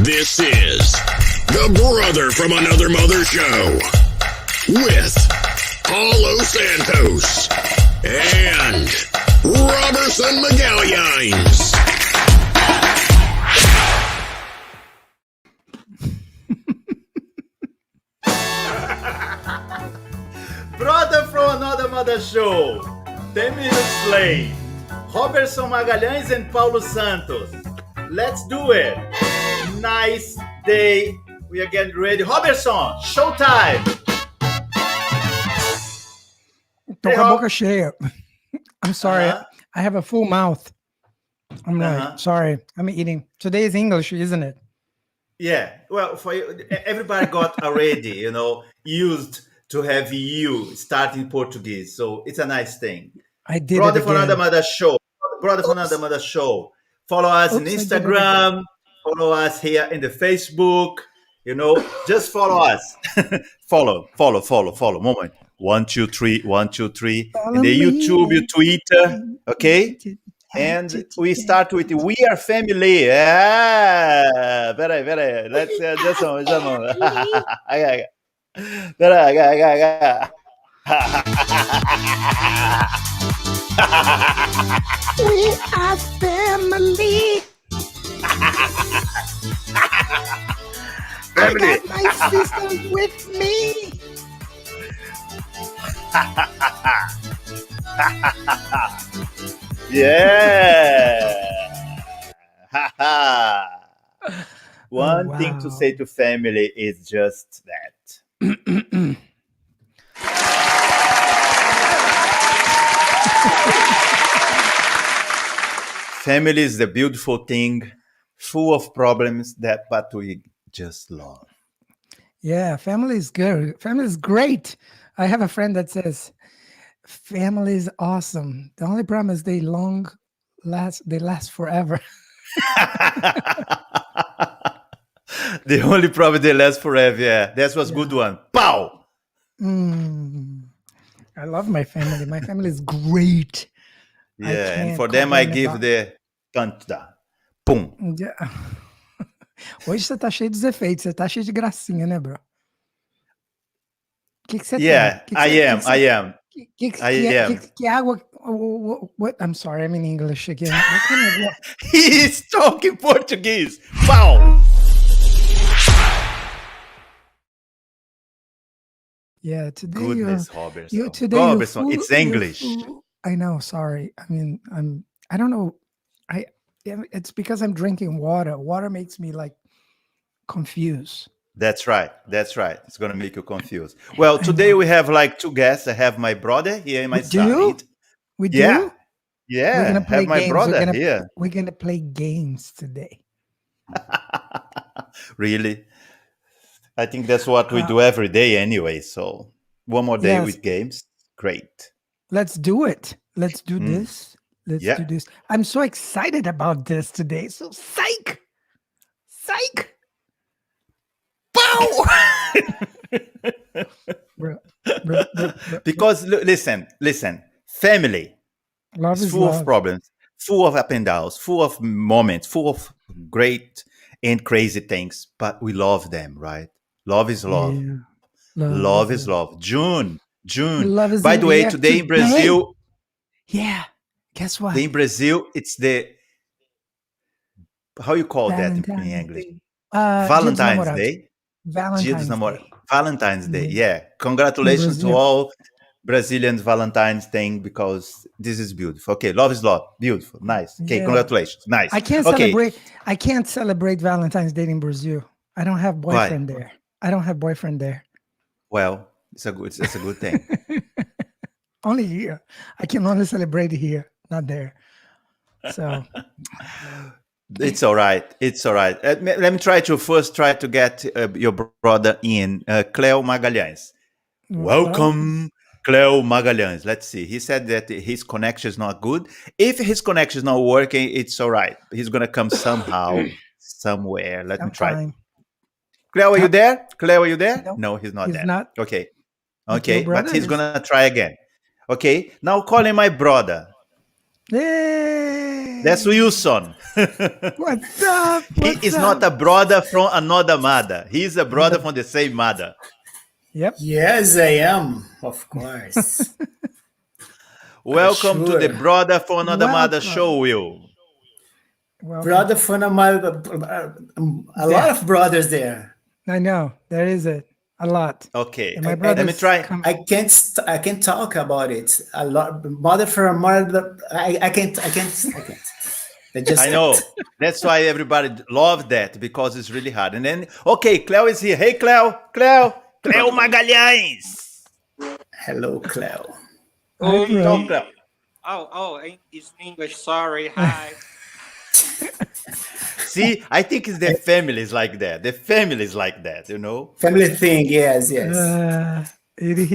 This is the Brother from Another Mother Show with Paulo Santos and Roberson Magalhaes. Brother from Another Mother Show, 10 minutes late. Roberson Magalhaes and Paulo Santos. Let's do it. Nice day. We are getting ready. Roberson, showtime. Tô com a boca cheia. I'm sorry. I have a full mouth. I'm not sorry. I'm eating. Today is English, isn't it? Yeah. Well, for you, everybody got already, used to have you starting Portuguese. So it's a nice thing. I did Brother it from again. Another Mother Show. Brother from Another Mother Show. Follow us on Instagram. Follow us here in the Facebook. Just follow us. follow. Moment. 1, 2, 3, 1, 2, 3. In the YouTube, your Twitter. Okay? And we start with We Are Family. Yeah. Peraí. Let's just a moment. Peraí. We are family. I got my sisters with me. Yeah. One thing to wow. say to family is just that. Family is the beautiful thing, full of problems but we just love. Yeah, family is good. Family is great. I have a friend that says family is awesome. The only problem is they last forever. The only problem they last forever. Yeah, that was good one. Pow! I love my family. My family is great. Yeah, and for them I give the canta. Pum. Yeah. Hoje você tá cheio dos efeitos, você tá cheio de gracinha, né, bro? O que você Yeah, tem? I am. Que água? What? I'm sorry, I'm in English again. What kind of He's talking Portuguese. Pow! Yeah, today Goodness, Roberson. today Roberson, it's English. I know, sorry. I mean, I don't know. It's because I'm drinking water. Water makes me like confused. That's right. It's going to make you confused. Well, today we have like two guests. I have my brother here and my side. We do? Yeah. We're gonna play have my games. brother here. We're gonna play games today. Really? I think that's what we do every day anyway. So one more day with games. Great. Let's do it. Let's do this. Let's do this. I'm so excited about this today. So psych. Pow! Bro. Because listen, family is full of problems, full of up and downs, full of moments, full of great and crazy things, but we love them, right? Love is love. Yeah. Love is love. June. Love is By in the the way, air today in Brazil, yeah. Guess what? in Brazil, it's the, how you call that in English? Valentine's Day. Valentine's Day. Yeah. Congratulations to all Brazilians Valentine's Day, because this is beautiful. Okay, love is love. Beautiful. Nice. Okay, congratulations. Nice. I can't celebrate Valentine's Day in Brazil. I don't have boyfriend there. Well, it's a good thing. Only here. I can only celebrate here, not there. So It's all right. Let me try to get your brother in, Cleo Magalhaes. Welcome, Cleo Magalhaes. Let's see. He said that his connection is not good. If his connection is not working, it's all right. He's going to come somehow, somewhere. Let me try. Fine. Cleo, are you there? No, he's not He's there. not. Okay, Your brother but he's is. going to try again. Okay, now calling my brother. Hey! That's Wilson. What's up? He What's is up? not a brother from another mother. He's a brother from the same mother. Yep. Yes, I am. Of course. Welcome to the Sure. Brother from Another Mother Welcome. show, Will. Well, Brother from a lot of brothers there. I know there is a lot. Okay, And my let me brothers try. come- I can't talk about it a lot. Mother from mother. I can't. I just I know. That's why everybody loves that, because it's really hard. And then, okay, Cleo is here. Hey, Cleo. Cleo Magalhaes. Hello, Cleo. Hi, Cleo. Hello, Cleo. Oh, it's English. Sorry. Hi. See, I think it's the families like that. The families like that, you know. Family thing. Yes. He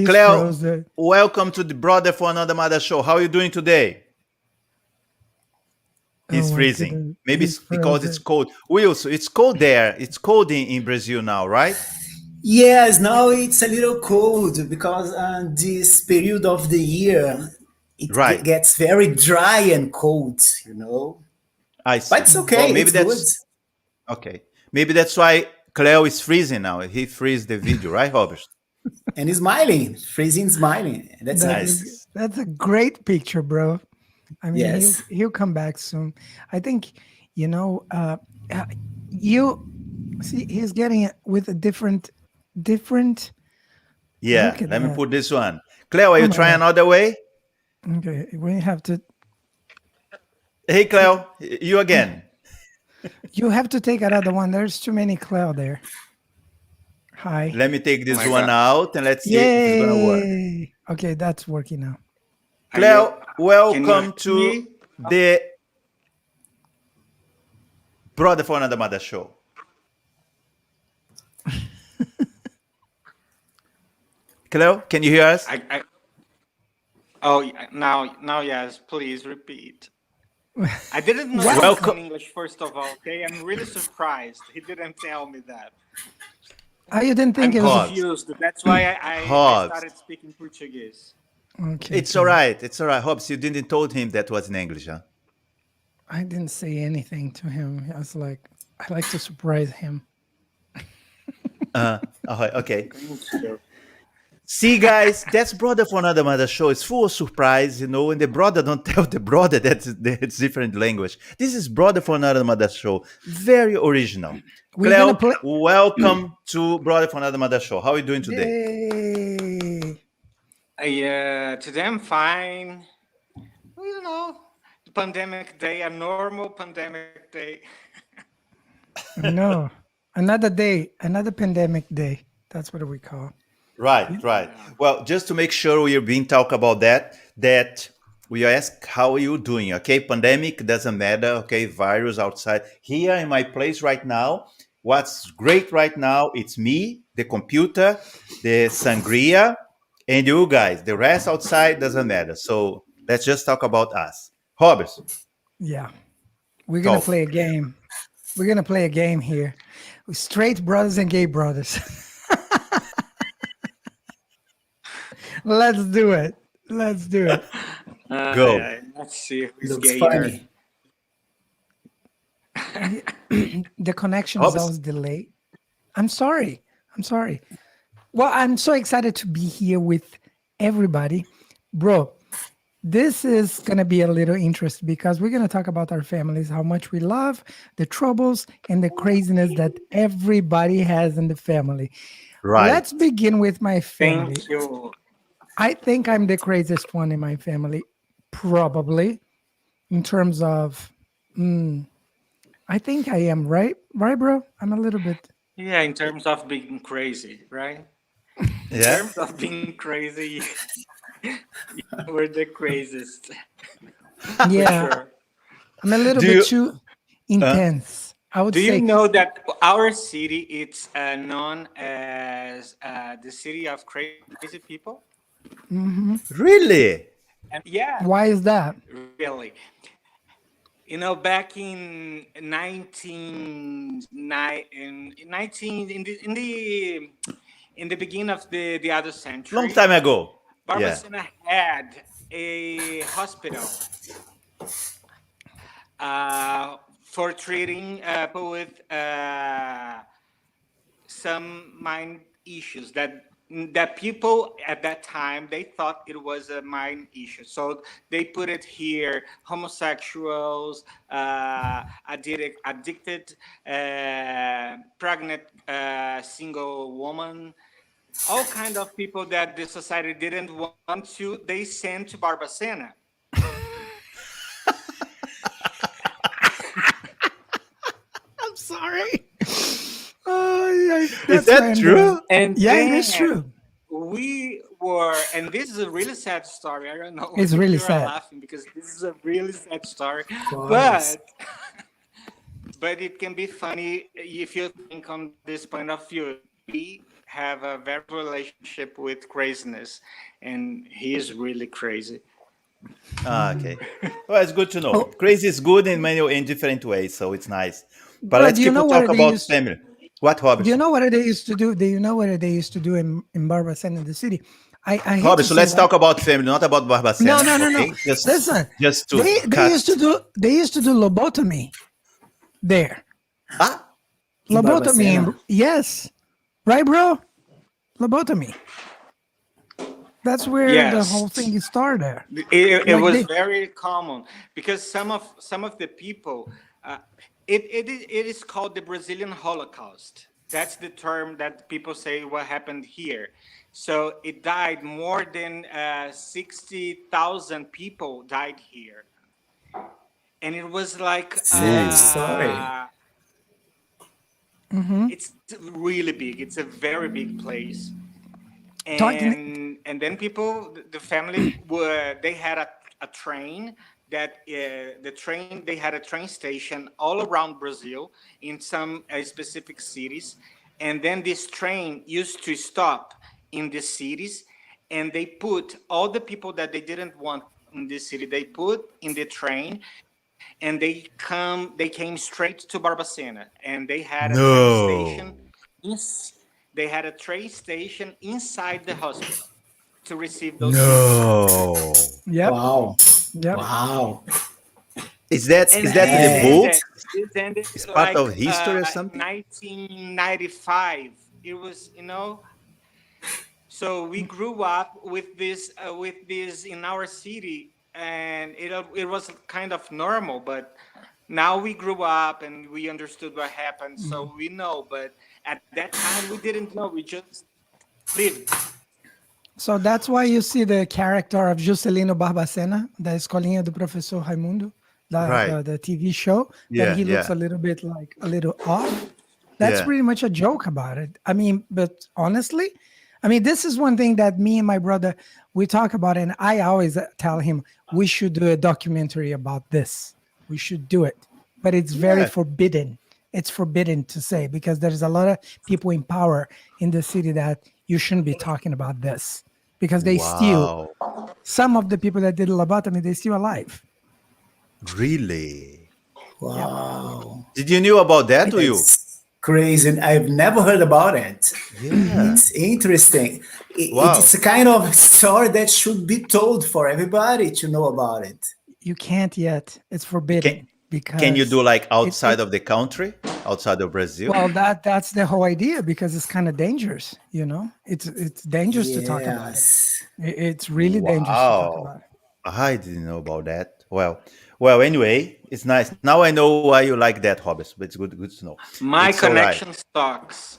Cleo, froze it. welcome to the Brother for Another Mother show. How are you doing today? He's Oh my freezing. goodness. Maybe He's it's because it's frozen. cold. Will, so it's cold there. It's cold in Brazil now, right? Yes. Now it's a little cold because this period of the year it Right. gets very dry and cold. You know, I see. but it's okay. Well, maybe it's that's okay. Maybe that's why Cleo is freezing now. He freezed the video, right, Robert? good. And he's smiling, freezing, smiling. That's That's nice. that's a great picture, bro. I mean, Yes. he'll come back soon. I think, you see, he's getting it with a different. Yeah. Look at Let me that. put this one. Cleo, are you Come trying on. another way? Okay, we have to. Hey, Cleo, you again. You have to take another one. There's too many cloud there. Hi. Let me take this my one God. out and let's see if it's gonna work. Yay! Okay, that's working now. Cleo, welcome hear to me? the Brother for Another Mother show. Cleo, can you hear us? Oh, yeah, now, yes. Please repeat. I didn't know Welcome- it was in English. First of all, okay, I'm really surprised. He didn't tell me that. Oh, you didn't think I'm it was Hobbs. confused. That's why I Hobbs. started speaking Portuguese. okay? It's all right. It's all right. Hobbs, you didn't told him that was in English, huh? I didn't say anything to him. I was like, I like to surprise him. Okay. See, guys, that's Brother for Another Mother show. It's full of surprise, you know, and the brother don't tell the brother that it's different language. This is Brother for Another Mother show. Very original. We're Cleo, gonna play- welcome to Brother for Another Mother show. How are you doing today? Yay! Today I'm fine. Well, you know, pandemic day, a normal pandemic day. No, another day, another pandemic day. That's what we call. Right. Well, just to make sure we are being talk about that we ask how are you doing, okay? Pandemic doesn't matter, okay? Virus outside. Here in my place right now, what's great right now, it's me, the computer, the sangria, and you guys. The rest outside doesn't matter. So let's just talk about us. Roberson, Yeah, we're gonna Golf. play a game. We're gonna play a game here. Straight brothers and gay brothers. Let's do it. Go. Let's see who's Looks gayer. funny. The connection is Oops. always delayed. I'm sorry. Well, I'm so excited to be here with everybody. Bro, this is going to be a little interesting because we're going to talk about our families, how much we love, the troubles, and the craziness that everybody has in the family. Right. Let's begin with my family. Thank you. I think I'm the craziest one in my family, probably, in terms of, I think I am, right? Right, bro? I'm a little bit. Yeah, in terms of being crazy, right? In Yeah. terms of being crazy, you were the craziest. Yeah, Sure. I'm a little Do bit you- too intense. I would Do say. you know that our city it's known as the city of crazy people? Really? And yeah, Why is that? really. You know, back in 19 in the beginning of the other century, Long time ago. Yeah. Roberson had a hospital for treating people with some mind issues that people at that time they thought it was a mind issue, so they put it here: homosexuals, addicted, pregnant, single woman, all kind of people that the society didn't want to. They sent to Barbacena. I'm sorry. Oh, Is that true? And Yeah, it then is true. we were, and this is a really sad story. I don't know. It's if really you are sad. laughing because this is a really sad story, course. but it can be funny if you think on this point of view. We have a very relationship with craziness, and he is really crazy. Okay. Well, it's good to know. Crazy is good in different ways, so it's nice. But let's do you keep know on what talk they about used- family. What, Do you Roberson? know what they used to do? Do you know what they used to do in Barbacena, in the city? I hate to Roberson, say let's that. talk about family, not about Barbacena. No. Okay? Listen, just to they cut. used to do lobotomy there. Ah, Lobotomy, Barbacena? yes, right, bro. Lobotomy. That's where the Yes. whole thing started. It Like was they- very common because some of the people, it is called the Brazilian Holocaust. That's the term that people say what happened here. So it died more than 60,000 people died here, and it was like Sorry. it's really big. It's a very big place. Talking- And then people, the family were, they had a train that they had a train station all around Brazil in some specific cities, and then this train used to stop in the cities, and they put all the people that they didn't want in this city, they put in the train, and they came straight to Barbacena, and they had a train station. They had a train station inside the hospital to receive those people. no. Yep. Wow. Yep. Wow. Is that And in the book? This ended It's part of history or something? 1995. It was, So we grew up with this in our city, and it was kind of normal. But now we grew up and we understood what happened, so we know. But at that time, we didn't know. We just lived. So that's why you see the character of Juscelino Barbacena, da Escolinha do Professor Raimundo, Right. the TV show, Yeah, that he looks yeah. a little bit like a little off. That's Yeah. pretty much a joke about it. I mean, but honestly, this is one thing that me and my brother, we talk about, and I always tell him, we should do a documentary about this. We should do it. But it's very Yeah. forbidden. It's forbidden to say, because there's a lot of people in power in the city that you shouldn't be talking about this, because they still, Wow. some of the people that did lobotomy, they're still alive. Really? Wow. Did you knew about that, do you? It's crazy. And I've never heard about it. Yeah. It's interesting. Wow. It's a kind of story that should be told for everybody to know about it. You can't yet. It's forbidden. Because Can you do like outside of the country, outside of Brazil? well, that's the whole idea, because it's kind of dangerous. It's dangerous to talk about it. Yes. It's really dangerous to talk Wow. about it. I didn't know about that. Well. Anyway, it's nice. Now I know why you like that, Hobbes. But it's good to know. My It's all right. connection stocks.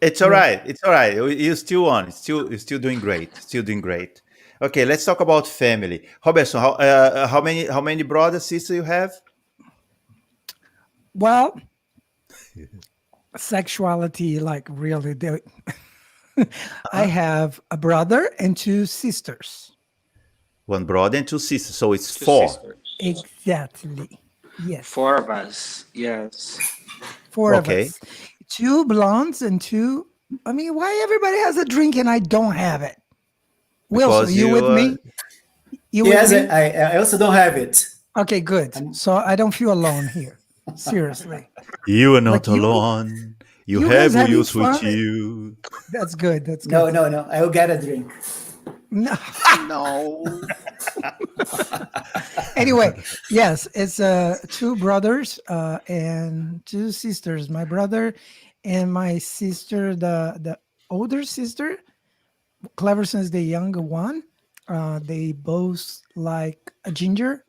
It's all right. It's all right. You're still on. You're still doing great. Still doing great. Okay, let's talk about family. Roberson, how many brothers, sisters you have? Well, sexuality, like really, I have a brother and two sisters. One brother and two sisters. So it's Two four. sisters. Exactly. Yes. 4 of us. Yes. Four Okay. of us. Two blondes and two. Why everybody has a drink and I don't have it? Wilson, Because you with you, me? You Yes, with me? I also don't have it. Okay, good. So I don't feel alone here. Seriously. You are not Like you- alone. You you have guys who having use with fun? you. That's good. That's good. No. I will get a drink. No. No. Anyway, yes, it's two brothers and two sisters. My brother and my sister, the older sister, Cleverson is the younger one. They both like a ginger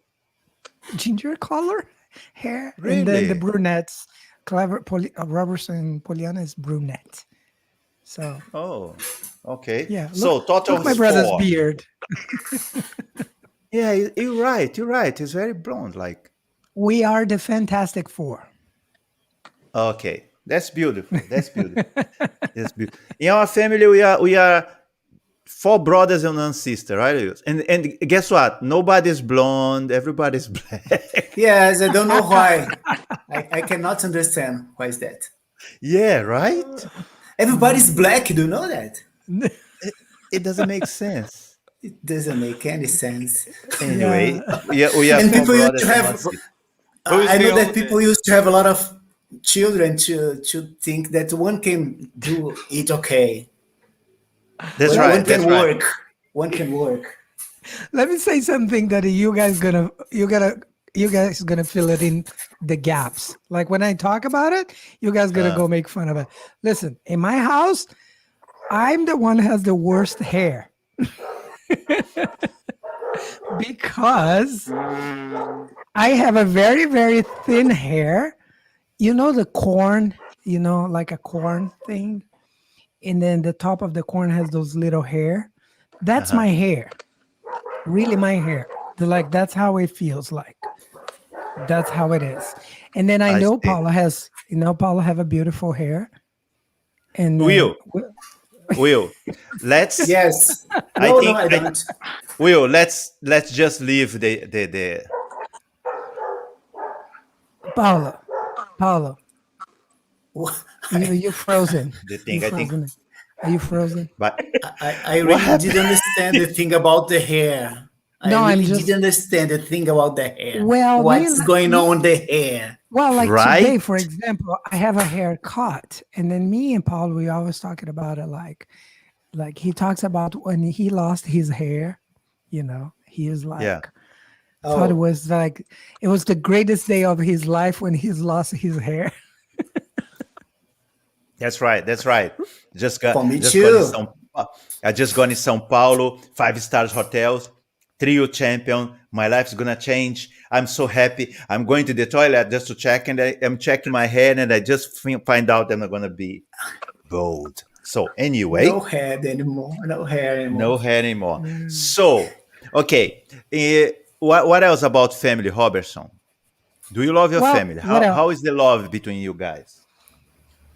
color hair, and then the Really? brunettes. Roberson and Poliana is brunette. So Oh, okay. yeah, So total look my is brother's 4. beard. Yeah, you're right. You're right. It's very blonde. Like, We are the Fantastic Four. okay, that's beautiful. That's beautiful. That's beautiful. In our family, we are 4 brothers and 1 sister, right? And guess what? Nobody's blonde. Everybody's black. Yes, I don't know why. I cannot understand why is that. Yeah, right. Everybody's black. Do you know that? It doesn't make sense. It doesn't make any sense. Anyway, we are And 4 people used brothers to and have. 1 sister. Who's I the know that oldest? people used to have a lot of children to think that one can do it okay. That's One right. can That's right. work. One can work. Let me say something that you guys gonna fill it in the gaps. Like when I talk about it, you guys gonna go make fun of it. Listen, in my house, I'm the one who has the worst hair. Because I have a very, very thin hair. You know the corn, like a corn thing. And then the top of the corn has those little hair. That's my hair. Really my hair. That's how it feels like. That's how it is. And then I I know see. Paula has, Paula have a beautiful hair. And Will, let's Yes. I No, think no, I don't. Will, let's just leave the Paula, you're frozen. the thing. You're I think, frozen. Are you frozen? but I really didn't understand the thing about the hair. No, I I'm really just- didn't understand the thing about the hair. Well, What's me- going on with the hair? Well, like Right? today, for example, I have a haircut, and then me and Paul, we always talking about it. Like he talks about when he lost his hair. He is like, Yeah. thought it was like it was the greatest day of his life when he's lost his hair. that's right. That's right. For me just too. I just got in São Paulo, 5-star hotels, trio champion. My life's gonna change. I'm so happy. I'm going to the toilet just to check, and I'm checking my hair, and I just find out I'm gonna be bald. So anyway, No hair anymore. No hair anymore. no hair anymore. So, okay. What else about family, Robertson? Do you love your Well, family? what else? How is the love between you guys?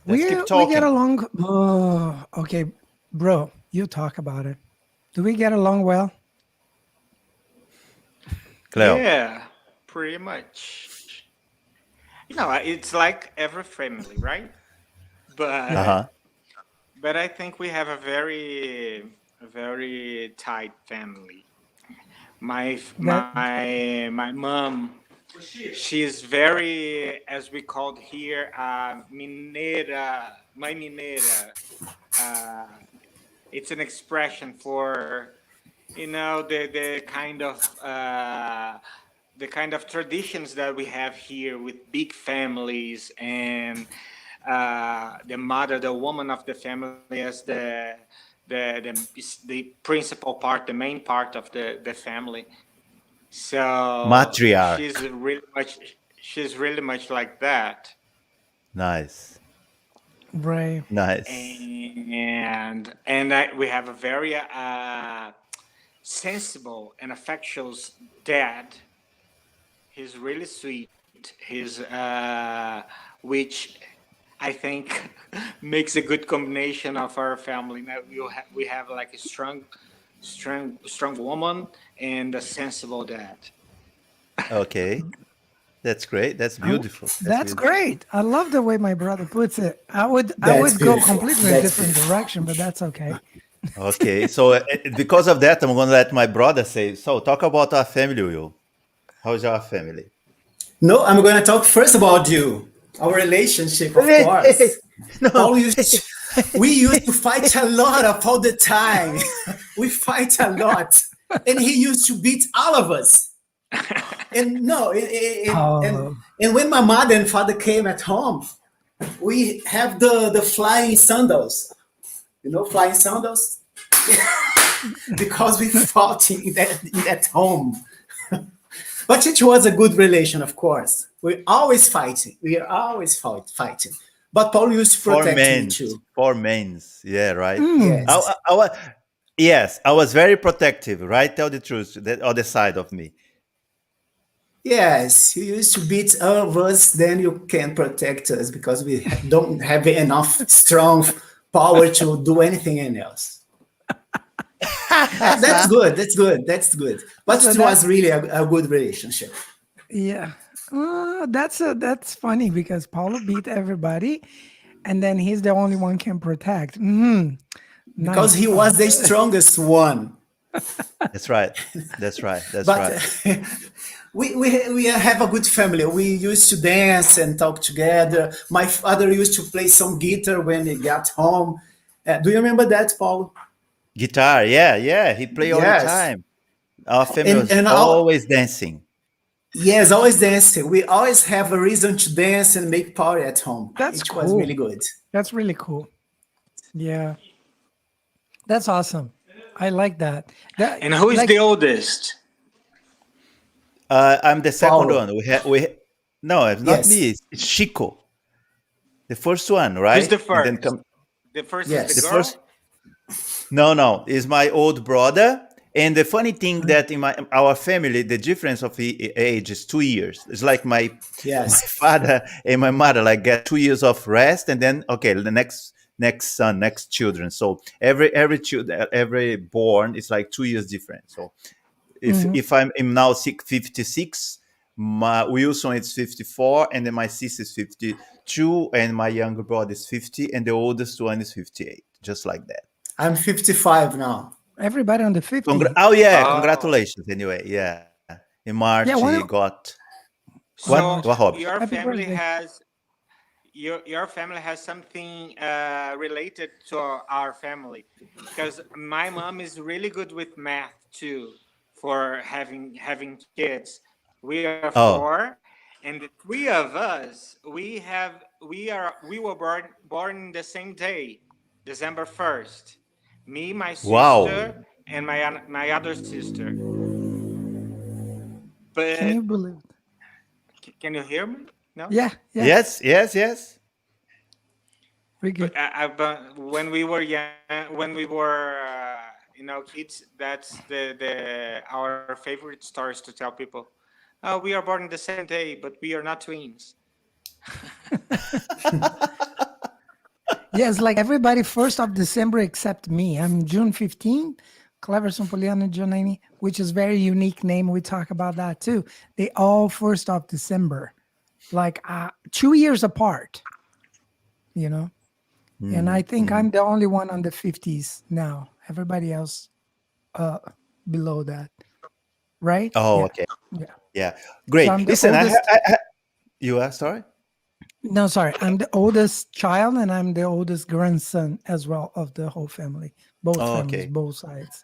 Let's keep We talking. get along. Oh, okay, bro, you talk about it. Do we get along well? Cleo. Yeah, pretty much. It's like every family, right? But Uh-huh. but I think we have a very tight family. My mom, she's very, as we called here, mineira, mãe mineira. It's an expression for the kind of traditions that we have here with big families, and the woman of the family as the principal part, the main part of the family. So Matriarch. she's really much like that. Nice. Right. Nice. And we have a very sensible and affectionate dad. He's really sweet. He's which I think makes a good combination of our family. Now we have like a strong woman and a sensible dad. Okay. That's great. That's beautiful. That's beautiful. great. I love the way my brother puts it. I would That's go beautiful. completely in a That's different direction, but that's okay. Okay. So because of that, I'm going to let my brother say. So talk about our family, Will. How's our family? No, I'm going to talk first about you. Our relationship, of course. No. Paul used We used to fight a lot of all the time. We fight a lot. And he used to beat all of us. And no, and when my mother and father came at home, we have the flying sandals. You know, flying sandals? Because we fought at home. But it was a good relation, of course. We're always fighting. We are always fighting. But Paul used to protect me too. For men. Yeah, right. Yes. Yes, I was very protective, right? Tell the truth, the other side of me. Yes, you used to beat all of us, then you can protect us because we don't have enough strong power to do anything else. That's good. That's good. That's good. But So it was really a good relationship. Yeah. That's funny because Paulo beat everybody, and then he's the only one can protect. Because Nice. he was the strongest one. That's right. That's right. That's But right. we have a good family. We used to dance and talk together. My father used to play some guitar when he got home. Do you remember that, Paul? Guitar, yeah. He play all the Yes. time. Our family was And always dancing. yes, always dancing. We always have a reason to dance and make party at home. That's It was cool. really good. That's really cool. Yeah. That's awesome. I like that. And who is like- the oldest? I'm the second Paulo. one. No, it's not Yes. me. It's Chico, the first one, right? Who's the first? And then The first Yes. is the the girl? first. No, is my old brother. And the funny thing that in our family, the difference of age is 2 years. It's like my Yes. father and my mother like get 2 years of rest, and then okay, the next son, next children. So every born is like 2 years different. So if I'm now 56, my Wilson is 54, and then my sister is 52, and my younger brother is 50, and the oldest one is 58, just like that. I'm 55 now. Everybody on the 50. Congratulations. Anyway, yeah. In March, Yeah, why he not- got. So What, Rob? your Happy family birthday. has your family has something related to our family, because my mom is really good with math too. For having kids, we are Oh. 4, and the 3 of us we were born in the same day, December 1st. Me, my sister, Wow. and my other sister. But Can you believe? can you hear me? No. Yeah. Yes. Very good. But when we were young, when we were kids, that's our favorite stories to tell people. Oh, we are born in the same day, but we are not twins. Yes, like everybody 1st of December except me. I'm June 15, Cleverson Poliano Giannini, which is very unique name. We talk about that too. They all 1st of December, like 2 years apart, you know? And I think I'm the only one on the 50s now. Everybody else below that, right? Oh, Yeah. okay. Yeah. Yeah. Great. So I'm the Listen, oldest- you are sorry? No, sorry. I'm the oldest child, and I'm the oldest grandson as well of the whole family. Both Oh, families, okay. both sides.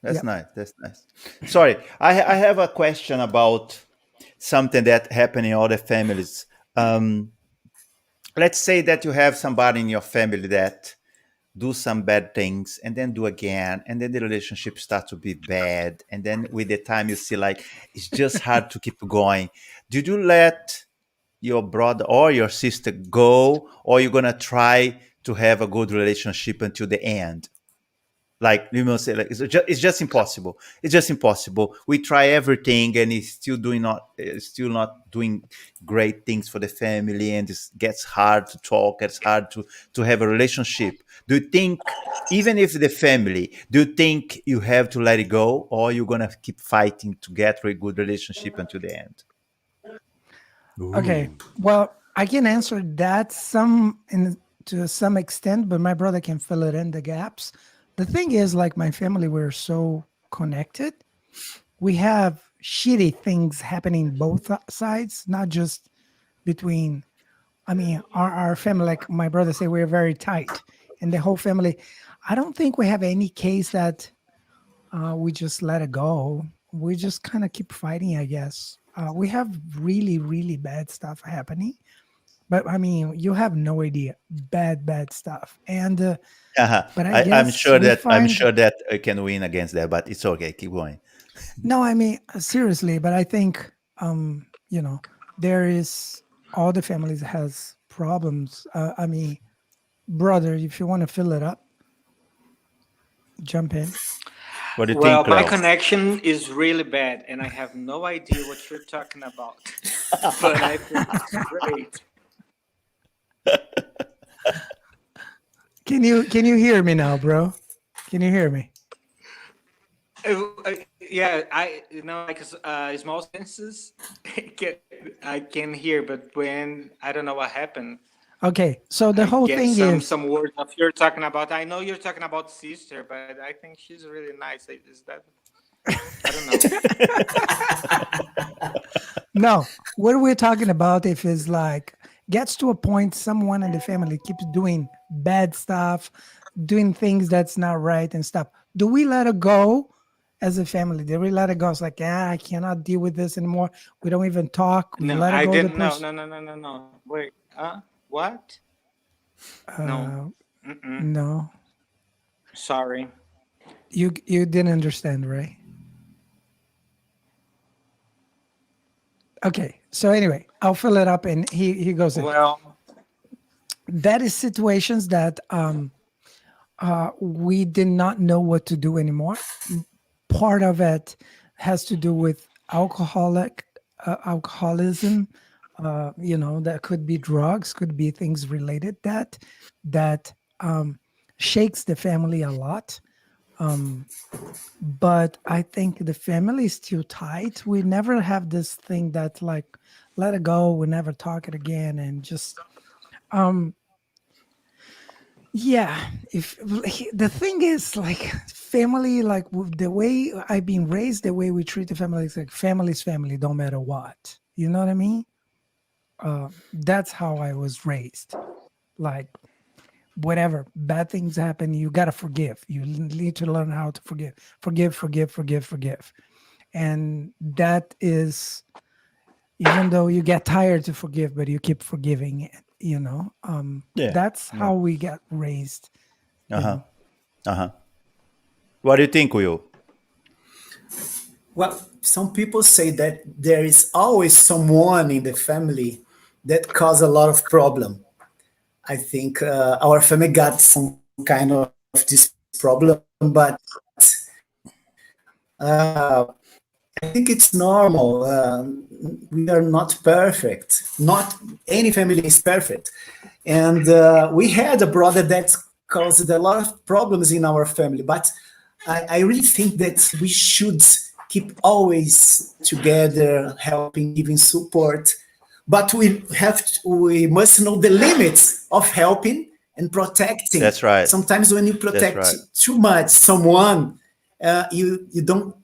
That's nice. That's nice. Sorry, I have a question about something that happened in other families. Let's say that you have somebody in your family that do some bad things and then do again, and then the relationship starts to be bad, and then with the time you see like it's just hard to keep going. Did you let your brother or your sister go, or you're gonna try to have a good relationship until the end? Like you must say, like it's just impossible. It's just impossible. We try everything, and it's still not doing great things for the family, and it gets hard to talk. It's hard to have a relationship. Do you think, even if the family, do you think you have to let it go, or you're gonna keep fighting to get a good relationship until the end? Okay. Well, I can answer that to some extent, but my brother can fill it in the gaps. The thing is, like my family, we're so connected. We have shitty things happening both sides, not just between. I mean, our family, like my brother say, we're very tight, and the whole family. I don't think we have any case that we just let it go. We just kind of keep fighting, I guess. We have really, really bad stuff happening, but I mean, you have no idea, bad stuff. And but I I'm guess sure we that find I can win against that, but it's okay. Keep going. no, I mean seriously. But I think there is all the families has problems. I mean, brother, if you want to fill it up, jump in. What do you Well, think, my Cleo? connection is really bad, and I have no idea what you're talking about. But I think it's great. Can you hear me now, bro? Can you hear me? Yeah, like small sentences, I can hear, but when I don't know what happened, Okay, so the I whole get thing is some words of you're talking about. I know you're talking about sister, but I think she's really nice. Is that? I don't know. no. What we're talking about if is like gets to a point someone in the family keeps doing bad stuff, doing things that's not right and stuff. Do we let it go as a family? Do we let it go? It's like, I cannot deal with this anymore. We don't even talk. We No, let it I go. didn't. No. Wait. What? No. No. Sorry. You didn't understand, right? Okay. So anyway, I'll fill it up, and he goes in. Well, That is situations that we did not know what to do anymore. Part of it has to do with alcoholism. That could be drugs, could be things related that shakes the family a lot. But I think the family is still tight. We never have this thing that like, let it go, we never talk it again, and just if the thing is like family, like the way I've been raised, the way we treat the family is like family's family, no matter what. You know what I mean? That's how I was raised. Like, whatever bad things happen, you gotta forgive. You need to learn how to forgive. And that is, even though you get tired to forgive, but you keep forgiving. That's how we get raised. What do you think, Will? Well, some people say that there is always someone in the family that cause a lot of problem. I think our family got some kind of this problem, but I think it's normal. We are not perfect. Not any family is perfect. And we had a brother that caused a lot of problems in our family, but I really think that we should keep always together, helping, giving support. But we must know the limits of helping and protecting. That's right. Sometimes when you protect too much someone, you don't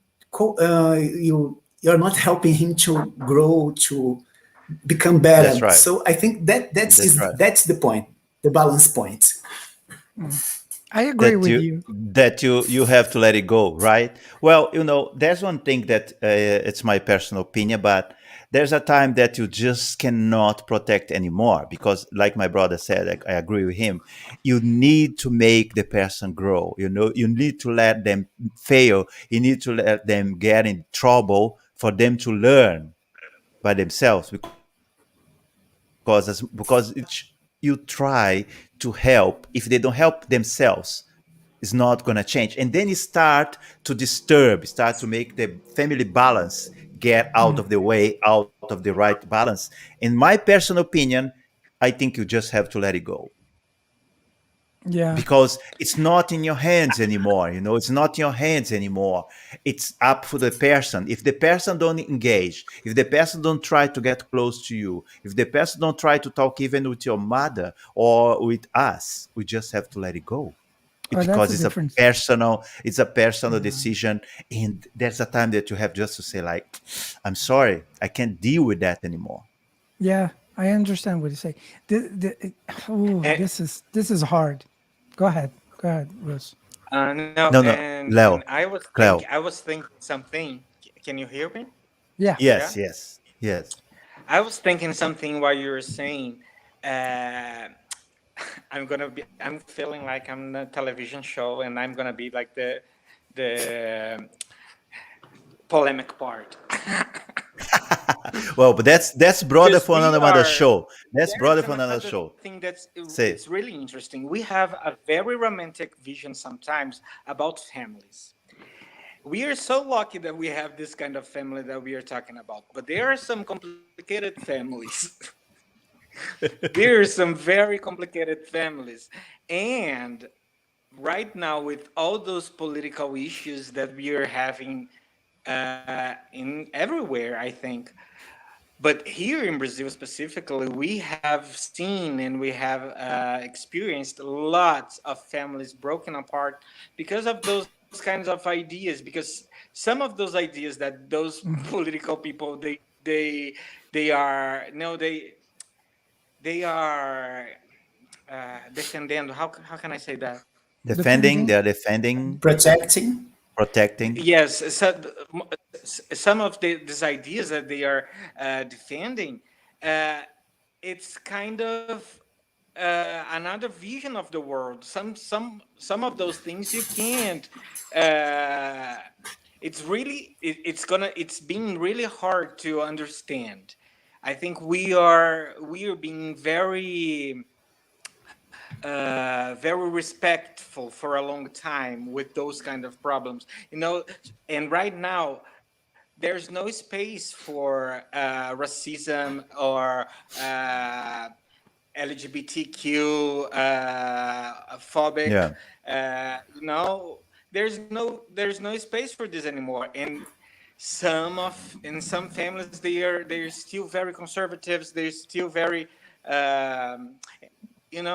you're not helping him to grow, to become better. That's right. So I think that's the point, the balance point. I agree with you. That you have to let it go, right? Well, there's one thing that it's my personal opinion, but there's a time that you just cannot protect anymore because, like my brother said, I agree with him. You need to make the person grow. You need to let them fail. You need to let them get in trouble for them to learn by themselves. Because you try to help. If they don't help themselves, it's not going to change. And then you start to start to make the family balance get out of the way, out of the right balance. In my personal opinion, I think you just have to let it go. Yeah. Because it's not in your hands anymore. It's not in your hands anymore. It's up for the person. If the person don't engage, if the person don't try to get close to you, if the person don't try to talk even with your mother or with us, we just have to let it go. Because it's a personal decision, and there's a time that you have just to say, like, I'm sorry, I can't deal with that anymore. Yeah, I understand what you say. This is hard. Go ahead, Rose. No, No, and Leo, Cleo. I was thinking something. Can you hear me? Yeah. Yes, Yeah. yes. I was thinking something while you were saying. Uh, I'm feeling like I'm in a television show, and I'm gonna be like the polemic part. Well, but that's brother Because for we another are show. That's there's brother for another another show. thing that's Say, it's really interesting. We have a very romantic vision sometimes about families. We are so lucky that we have this kind of family that we are talking about, but there are some complicated families. There are some very complicated families, and right now with all those political issues that we are having in everywhere, I think. But here in Brazil specifically, we have seen and we have experienced lots of families broken apart because of those kinds of ideas. Because some of those ideas that those political people they are no they are defendendo. How can I say that? defending, they're defending, Protecting. protecting. Yes, so some of these ideas that they are defending, uh, it's kind of another vision of the world. Some of those things you can't. Uh, it's being really hard to understand. I think we are being very respectful for a long time with those kind of problems, and right now there's no space for racism or LGBTQ phobic. Yeah, There's no space for this anymore. And in some families they're still very conservative. They're still very and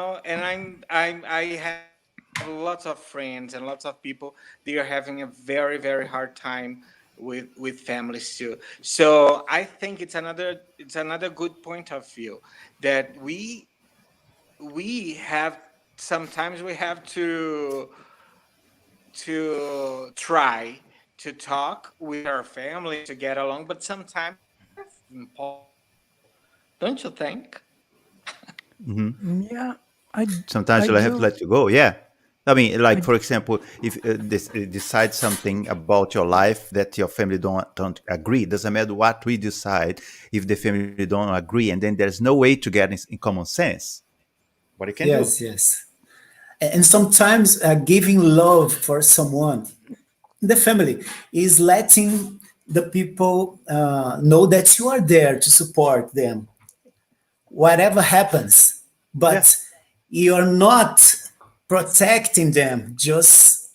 I have lots of friends and lots of people. They are having a very very hard time with families too. So I think it's another good point of view that we have sometimes we have to try to talk with our family to get along, but sometimes don't you think? Yeah, I sometimes I you'll have to do. let you go. Yeah, I mean, I like for example, if decide something about your life that your family don't agree, doesn't matter what we decide. If the family don't agree, and then there's no way to get in common sense, what you can do. Yes, yes. And sometimes giving love for someone in the family is letting the people know that you are there to support them, whatever happens. Yeah, But you're not protecting them, just,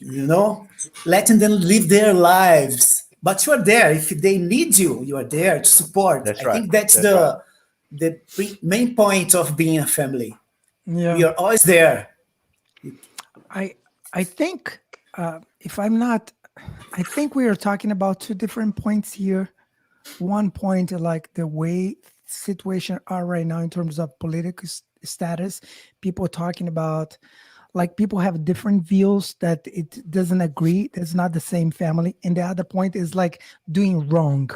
letting them live their lives. But you are there. If they need you, you are there to support. that's I right. think that's That's right. the main point of being a family. We Yeah, are always there. I I think if I'm not, I think we are talking about two different points here. One point, like the way situation are right now in terms of political status, people talking about like people have different views that it doesn't agree. It's not the same family. And the other point is like doing wrong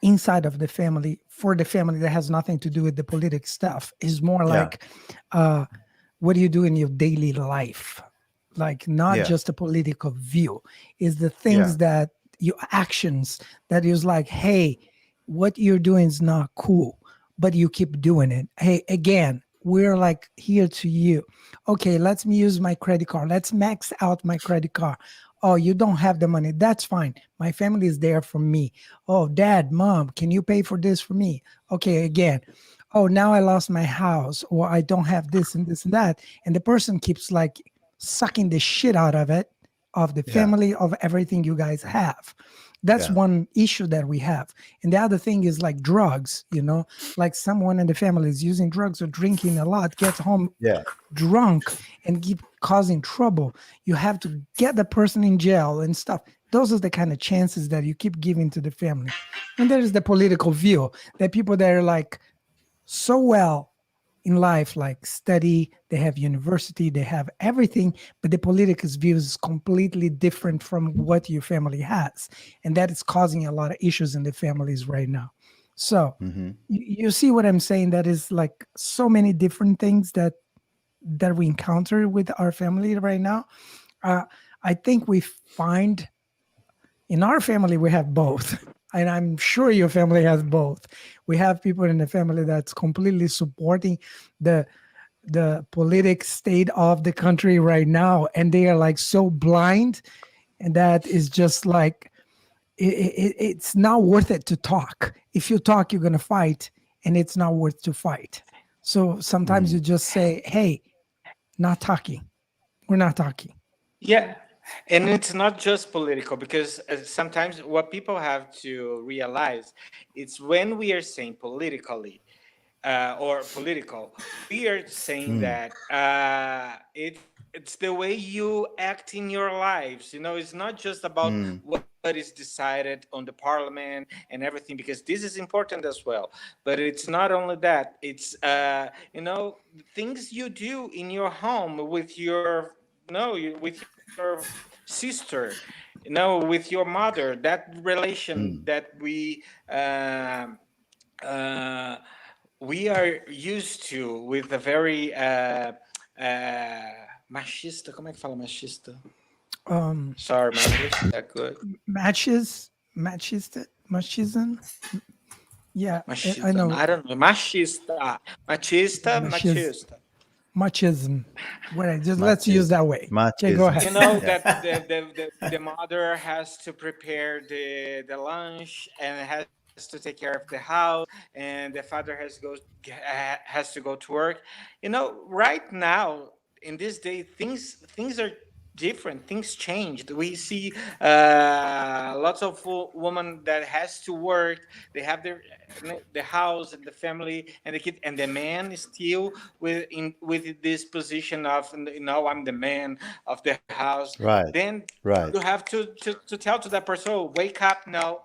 inside of the family for the family that has nothing to do with the political stuff. Is more Yeah, like uh what do you do in your daily life, like not yeah, just a political view, is the yeah, things that your actions that is like, hey, what you're doing is not cool, but you keep doing it. Hey, again, we're like here to you. Okay, let's me use my credit card, let's max out my credit card. Oh, you don't have the money, that's fine, my family is there for me. Oh, dad, mom, can you pay for this for me? Okay, again, oh, now I lost my house, or I don't have this and this and that. And the person keeps like sucking the shit out of it, of the yeah, family, of everything you guys have. That's yeah, one issue that we have. And the other thing is like drugs, like someone in the family is using drugs or drinking a lot, gets home yeah, drunk and keep causing trouble. You have to get the person in jail and stuff. Those are the kind of chances that you keep giving to the family. And there is the political view that people that are like so well in life, like study, they have university, they have everything, but the political views is completely different from what your family has. And that is causing a lot of issues in the families right now. So you see what I'm saying? That is like so many different things that we encounter with our family right now. I think we find in our family, we have both. And I'm sure your family has both. We have people in the family that's completely supporting the politic state of the country right now. And they are like so blind. And that is just like, it's not worth it to talk. If you talk, you're going to fight. And it's not worth to fight. So sometimes you just say, hey, not talking. We're not talking. Yeah. And it's not just political, because sometimes what people have to realize, it's when we are saying politically or political, we are saying that it's the way you act in your lives. It's not just about what is decided on the parliament and everything, because this is important as well. But it's not only that. It's things you do in your home with your sister, with your mother, that relation that we are used to, with a very machista. Como é que fala machista? Sorry, my English is that good. Machism. Yeah, Machista. I know. I don't know. Machista. Machism. Well, just let's use that way. Okay, go ahead. That the mother has to prepare the lunch and has to take care of the house, and the father has to go to work. Right now in this day, things are different. Things changed. We see lots of women that has to work. They have the house and the family and the kid, and the man is still with this position of I'm the man of the house. Right. Then Right. you have to tell to that person, oh, wake up, no,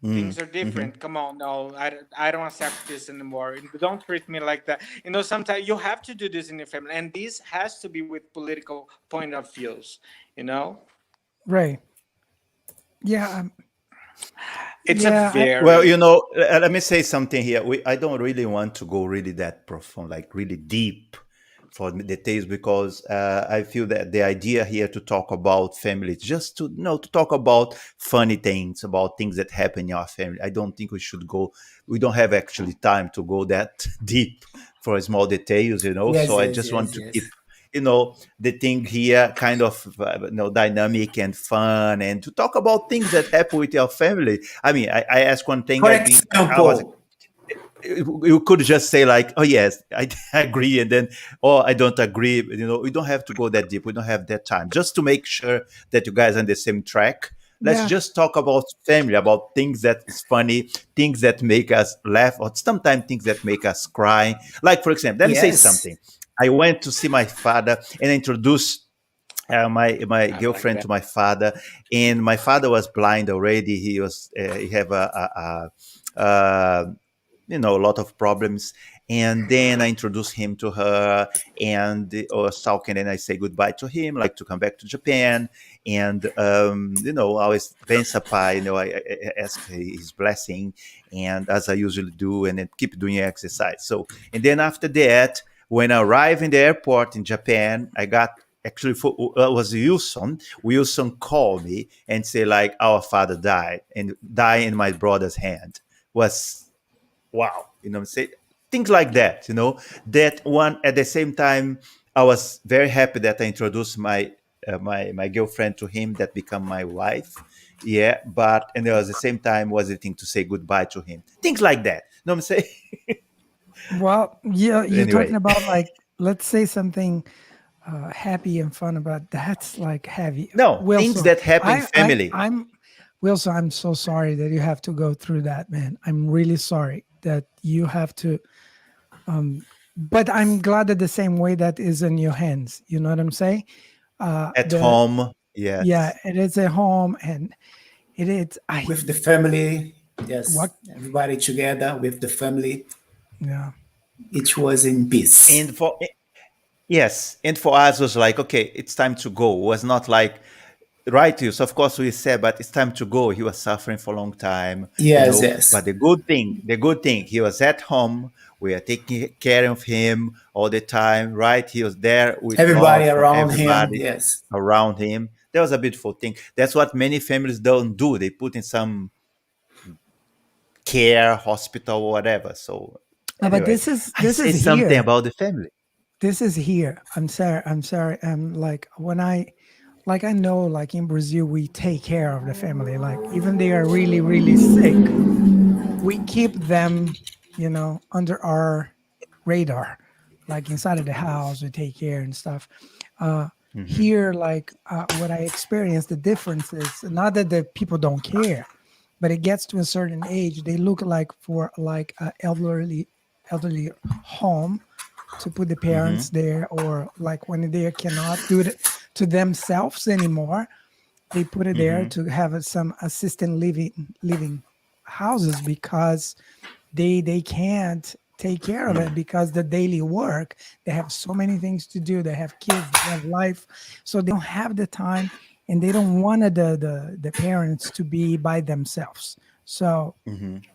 things are different. Come on, no, I don't accept this anymore. Don't treat me like that. Sometimes you have to do this in your family, and this has to be with political point of views. Right. Yeah. It's a very well. Let me say something here. I don't really want to go really that profound, like really deep for details, because I feel that the idea here to talk about family is just to talk about funny things, about things that happen in our family. I don't think we should go. We don't have actually time to go that deep for small details, So I just want to keep, the thing here kind of dynamic and fun, and to talk about things that happen with your family. I mean, I asked one thing. For example, you could just say like, oh yes, I agree, and then, oh, I don't agree. We don't have to go that deep. We don't have that time. Just to make sure that you guys are on the same track. Let's just talk about family, about things that is funny, things that make us laugh, or sometimes things that make us cry. Like, for example, let me say something. I went to see my father and introduced my girlfriend to my father, and my father was blind already. He have a lot of problems. And then I introduced him to her, and I was talking, and I say goodbye to him, like to come back to Japan. And, I always pensa pai, I ask his blessing, and as I usually do, and then keep doing exercise. So, and then after that, when I arrived in the airport in Japan, I got, actually, it was Wilson. Wilson called me and say like, our father died in my brother's hand. Was, wow, say things like that, that one. At the same time, I was very happy that I introduced my girlfriend to him, that become my wife. Yeah, but and there was the same time was the thing to say goodbye to him. Things like that. You know what I'm saying? Well, yeah, you're Anyway. talking about like, let's say something happy and fun about that's like heavy. No, Wilson, things that happen in family. I'm Wilson, I'm so sorry that you have to go through that, man. I'm really sorry that you have to. But I'm glad that the same way that is in your hands. You know what I'm saying? At home, yes. Yeah, it is at home, and it is. with the family, yes. What? Everybody together with the family. Yeah. It was in peace. And for yes, and for us was like, okay, it's time to go. It was not like right to you. So of course we said, but it's time to go. He was suffering for a long time, Yes, yes. But the good thing, he was at home. We are taking care of him all the time, right? He was there with Everybody love from around him. everybody Yes. around him. That was a beautiful thing. That's what many families don't do. They put in some care, hospital, or whatever. So But anyway, this is I say here. something about the family. This is here. I'm sorry. Like when I know, like in Brazil, we take care of the family. Like even they are really, really sick, we keep them, under our radar. Like inside of the house, we take care and stuff. Here, like what I experienced, the difference is not that the people don't care, but it gets to a certain age, they look like for like an elderly home to put the parents there, or like when they cannot do it to themselves anymore, they put it there to have some assisted living houses, because they can't take care of it, because the daily work, they have so many things to do, they have kids, they have life, so they don't have the time, and they don't want the parents to be by themselves. So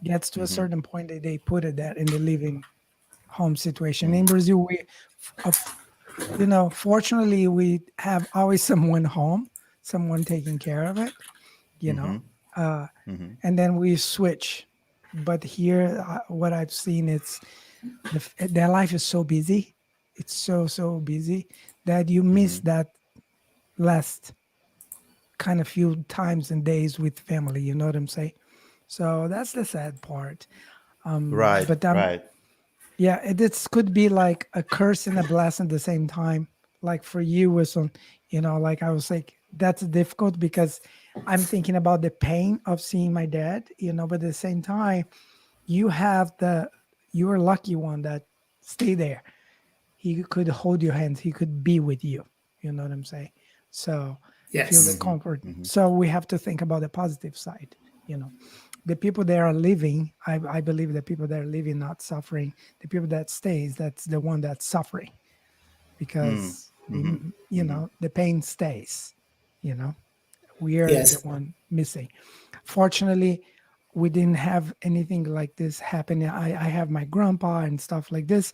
gets to a certain point that they put it there in the living home situation. In Brazil, we fortunately we have always someone home, someone taking care of it, and then we switch. But here, what I've seen, it's their life is so busy, it's so busy that you miss that last kind of few times and days with family, you know what I'm saying? So that's the sad part. Right, but right. yeah, it could be like a curse and a blessing at the same time. Like for you, Wilson, like I was like, that's difficult because I'm thinking about the pain of seeing my dad, but at the same time, you're a lucky one that stay there. He could hold your hands. He could be with you. You know what I'm saying? So feel the Yes. comfort. So we have to think about the positive side, the people that are living, I believe the people that are living, not suffering, the people that stays, that's the one that's suffering, because the pain stays, we are the Yes. one missing. Fortunately, we didn't have anything like this happen. I have my grandpa and stuff like this,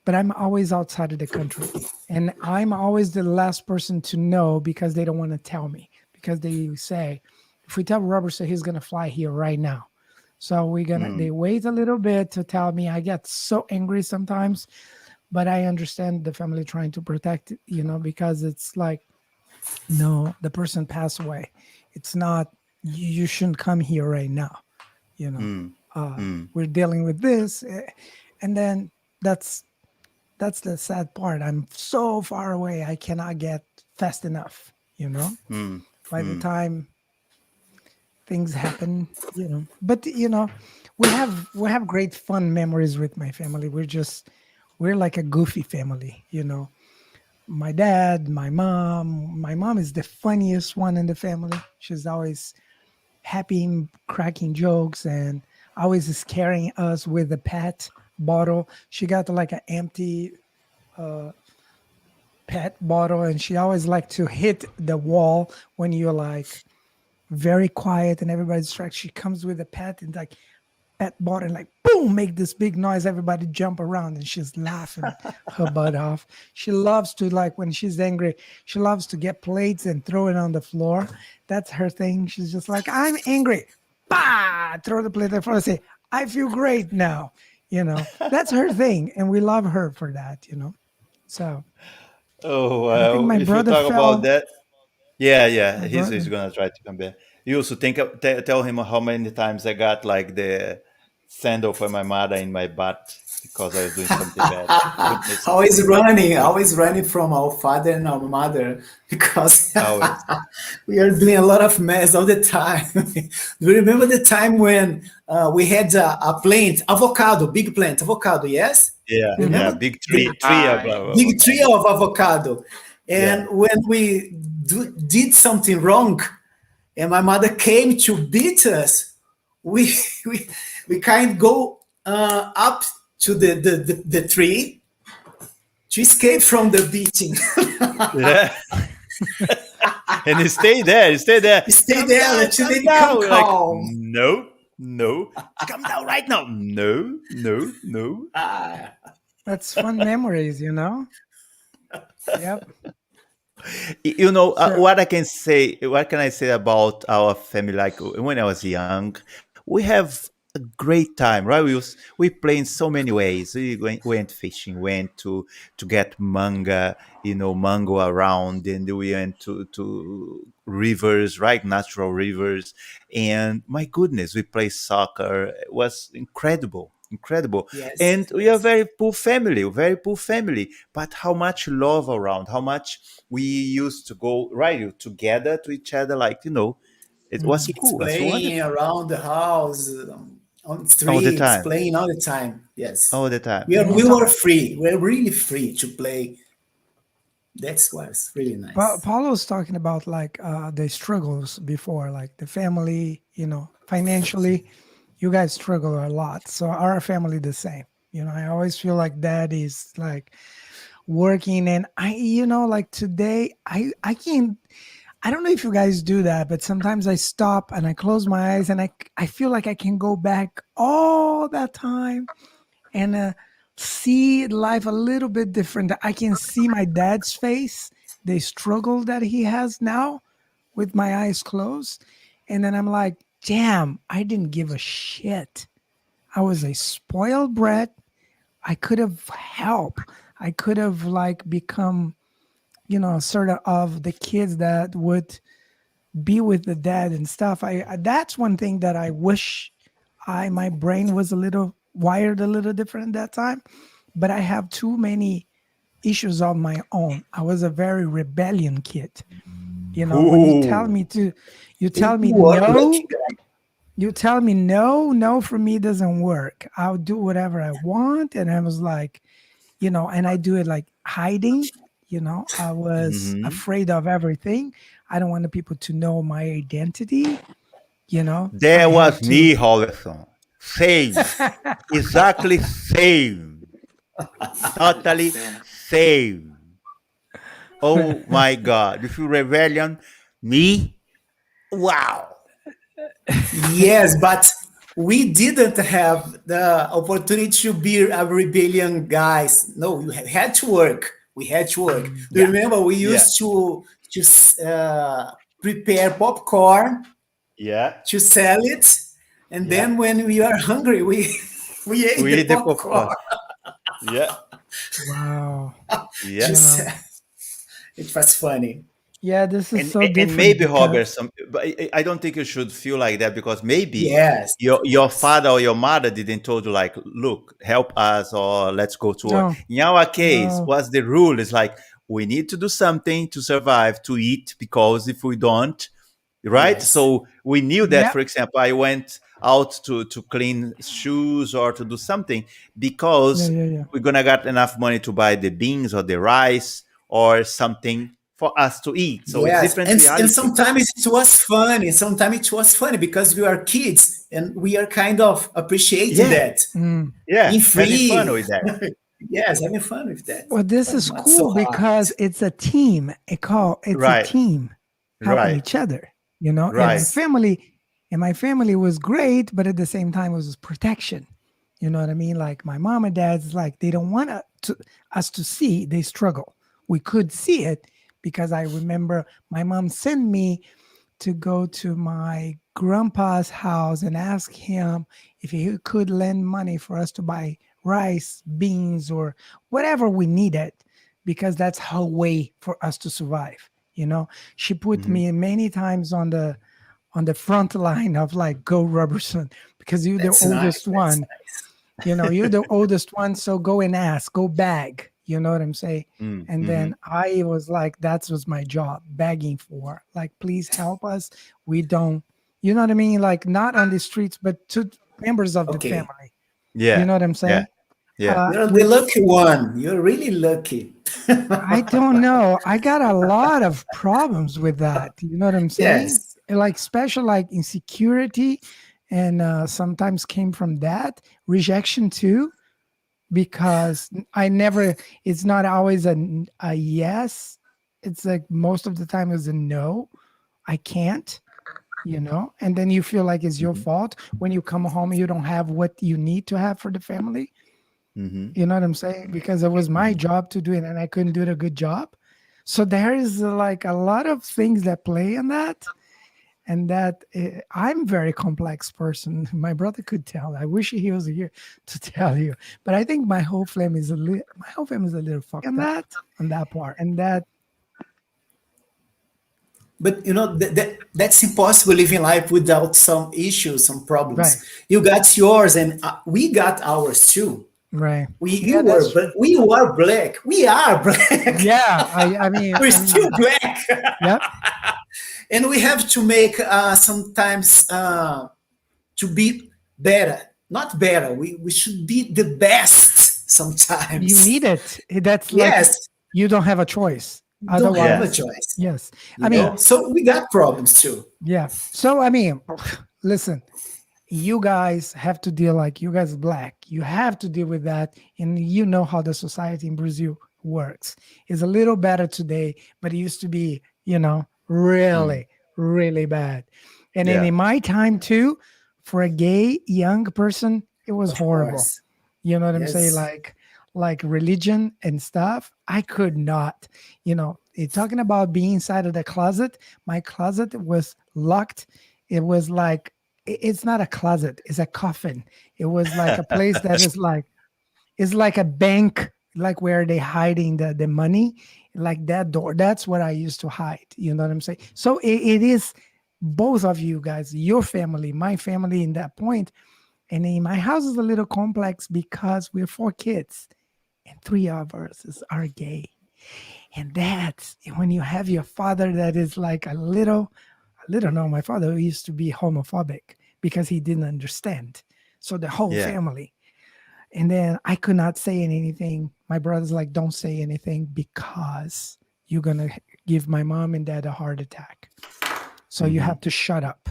but I'm always outside of the country, and I'm always the last person to know, because they don't want to tell me, because they say, if we tell Roberson, he's gonna fly here right now. So they wait a little bit to tell me. I get so angry sometimes, but I understand the family trying to protect, because it's like, no, the person passed away. It's not, you shouldn't come here right now. We're dealing with this. And then that's the sad part. I'm so far away. I cannot get fast enough, by the time things happen, but we have great fun memories with my family. We're like a goofy family, my dad, my mom is the funniest one in the family. She's always happy and cracking jokes, and always scaring us with a pet bottle. She got like an empty pet bottle, and she always like to hit the wall when you're like very quiet and everybody's distracted. She comes with a pet and like pet bottle and like boom, make this big noise. Everybody jump around, and she's laughing her butt off. She loves to, like, when she's angry, she loves to get plates and throw it on the floor. That's her thing. She's just like, I'm angry. Bah! Throw the plate on the floor and say, I feel great now. That's her thing. And we love her for that, So Oh, I think well, my if you brother talk about fell. that, yeah, My he's brother. gonna try to come back. You also tell him how many times I got like the sandal for my mother in my butt because I was doing something bad. Goodness, Always running from our father and our mother, because always. we are doing a lot of mess all the time. Do you remember the time when we had a plant, avocado, big plant, avocado? Yes, Yeah, yeah, remember big the tree of big tree avocado. of avocado? Yeah. And when we did something wrong, and my mother came to beat us, we we kind of go up to the tree to escape from the beating. Yeah. And he stayed there. Stay there until they become We're like, calm. no, come down right now. No. That's fun memories, you know? Yep. You know, Sure. what can I say about our family? Like when I was young, we have a great time, right? We play in so many ways. We went fishing, went to get mango around, and we went to rivers, right? Natural rivers. And my goodness, we play soccer. It was incredible. Yes, And we are very poor family, but how much love around, how much we used to go right together to each other, like, it was Mhm. kids cool. It was playing wonderful around the house, on all the streets, time, playing all the time. Yes, all the time. we were free. We're really free to play. That's was really nice. Paulo's talking about like the struggles before, like the family, financially. You guys struggle a lot. So our family the same. I always feel like dad is like working, and like today I can't. I don't know if you guys do that, but sometimes I stop and I close my eyes and I feel like I can go back all that time and see life a little bit different. I can see my dad's face, the struggle that he has now with my eyes closed. And then I'm like, damn, I didn't give a shit. I was a spoiled brat. I could have helped. I could have like become, sort of the kids that would be with the dad and stuff. That's one thing that I wish my brain was a little wired a little different at that time, but I have too many issues of my own. I was a very rebellion kid. When you tell me to, you tell me no, you tell me no, for me doesn't work. I'll do whatever I want. And I was like, and I do it like hiding, I was Hmm. afraid of everything. I don't want the people to know my identity, I There have was to. me, Roberson. Same, exactly same, totally same. Oh my God! If you rebellion, me, wow. Yes, but we didn't have the opportunity to be a rebellion guys. No, we had to work. We had to work. Do you Yeah, remember we yeah, used to prepare popcorn yeah. to sell it, and Yeah. then when we are hungry, we we ate We the eat the popcorn. popcorn Yeah, Wow. yeah. to You know, sell. It was funny. yeah, this is And so and different maybe because Robert, but I don't think you should feel like that, because maybe Yes, your yes, father or your mother didn't told you like, look, help us, or let's go to work. no, In our case, no, what's the rule? Is like, we need to do something to survive, to eat, because if we don't, right? yes, So we knew that. yep, For example, I went out to clean shoes or to do something yeah, because yeah, yeah, we're gonna get enough money to buy the beans or the rice or something for us to eat. So it's yes. different And reality. sometimes it was funny. Sometimes it was funny because we are kids and we are kind of appreciating Yeah, that. mm. yeah, Being having fun free. with that. Yes, having fun with that. Well, this But is not so cool hard. because it's a team. It's a Right, team helping right, each other. And my right. Yes, family was great, but at the same time, it was protection. You know what I mean? Like my mom and dad's like they don't want us to see they struggle. We could see it because I remember my mom sent me to go to my grandpa's house and ask him if he could lend money for us to buy rice, beans, or whatever we needed, because that's her way for us to survive. She put Mhm. me many times on the front line of like, go Roberson, because you're the that's nice. oldest That's one. nice. You're the oldest one, so go and ask, go bag. You know what I'm saying? And Mhm. then I was like, that was my job, begging for, like, please help us. We don't, you know what I mean? Like, not on the streets, but to members of the Okay. family. You Yeah, know what I'm yeah, saying? yeah. You're the Which lucky one. You're really lucky. I don't know. I got a lot of problems with that. You know what I'm saying? Yes. Like special, like insecurity, and sometimes came from that rejection too. because it's not always a yes. It's like most of the time it's a no, I can't, and then you feel like it's your fault when you come home, you don't have what you need to have for the family. You know what I'm saying? Because it was my job to do it and I couldn't do it a good job. So there is like a lot of things that play in that. And that I'm a very complex person. My brother could tell. I wish he was here to tell you. But I think my whole family is a little fucked on that part. And that. But that's impossible living life without some issues, some problems. Right. You got yours, and we got ours too. Right. We were black. We are black. Yeah. I mean, we're still black. Yep. And we have to make sometimes to be better. Not better. We should be the best sometimes. You need it. That's like, yes. You don't have a choice. Don't have a choice. Yes. I mean, so we got problems too. Yeah. So, I mean, listen, you guys have to deal you guys black. You have to deal with that. And you know how the society in Brazil works. It's a little better today, but it used to be, really, really bad. And then in my time too, for a gay young person, it was horrible. You know what I'm saying? Like religion and stuff. I could not, talking about being inside of the closet. My closet was locked. It was like, it's not a closet. It's a coffin. It was like a place that is like a bank, like where they hiding the money, like that door. That's what I used to hide. You know what I'm saying? So it is both of you guys, your family, my family in that point. And in my house is a little complex because we're 4 kids and 3 of us are gay. And that's when you have your father that is like a little, no, my father used to be homophobic because he didn't understand. So the whole family. And then I could not say anything. My brother's like, don't say anything because you're going to give my mom and dad a heart attack. So you have to shut up.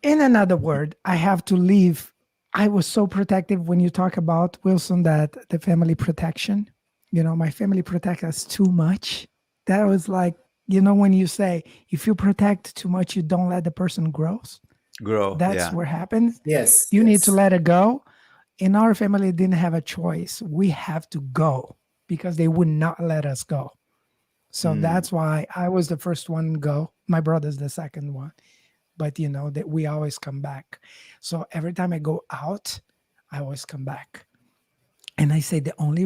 In another word, I have to leave. I was so protective when you talk about, Wilson, that the family protection, my family protect us too much. That was like, when you say, if you protect too much, you don't let the person grow. That's what happens. Yes. You need to let it go. In our family, didn't have a choice. We have to go because they would not let us go. So that's why I was the first one to go. My brother's the second one. But that we always come back. So every time I go out, I always come back. And I say the only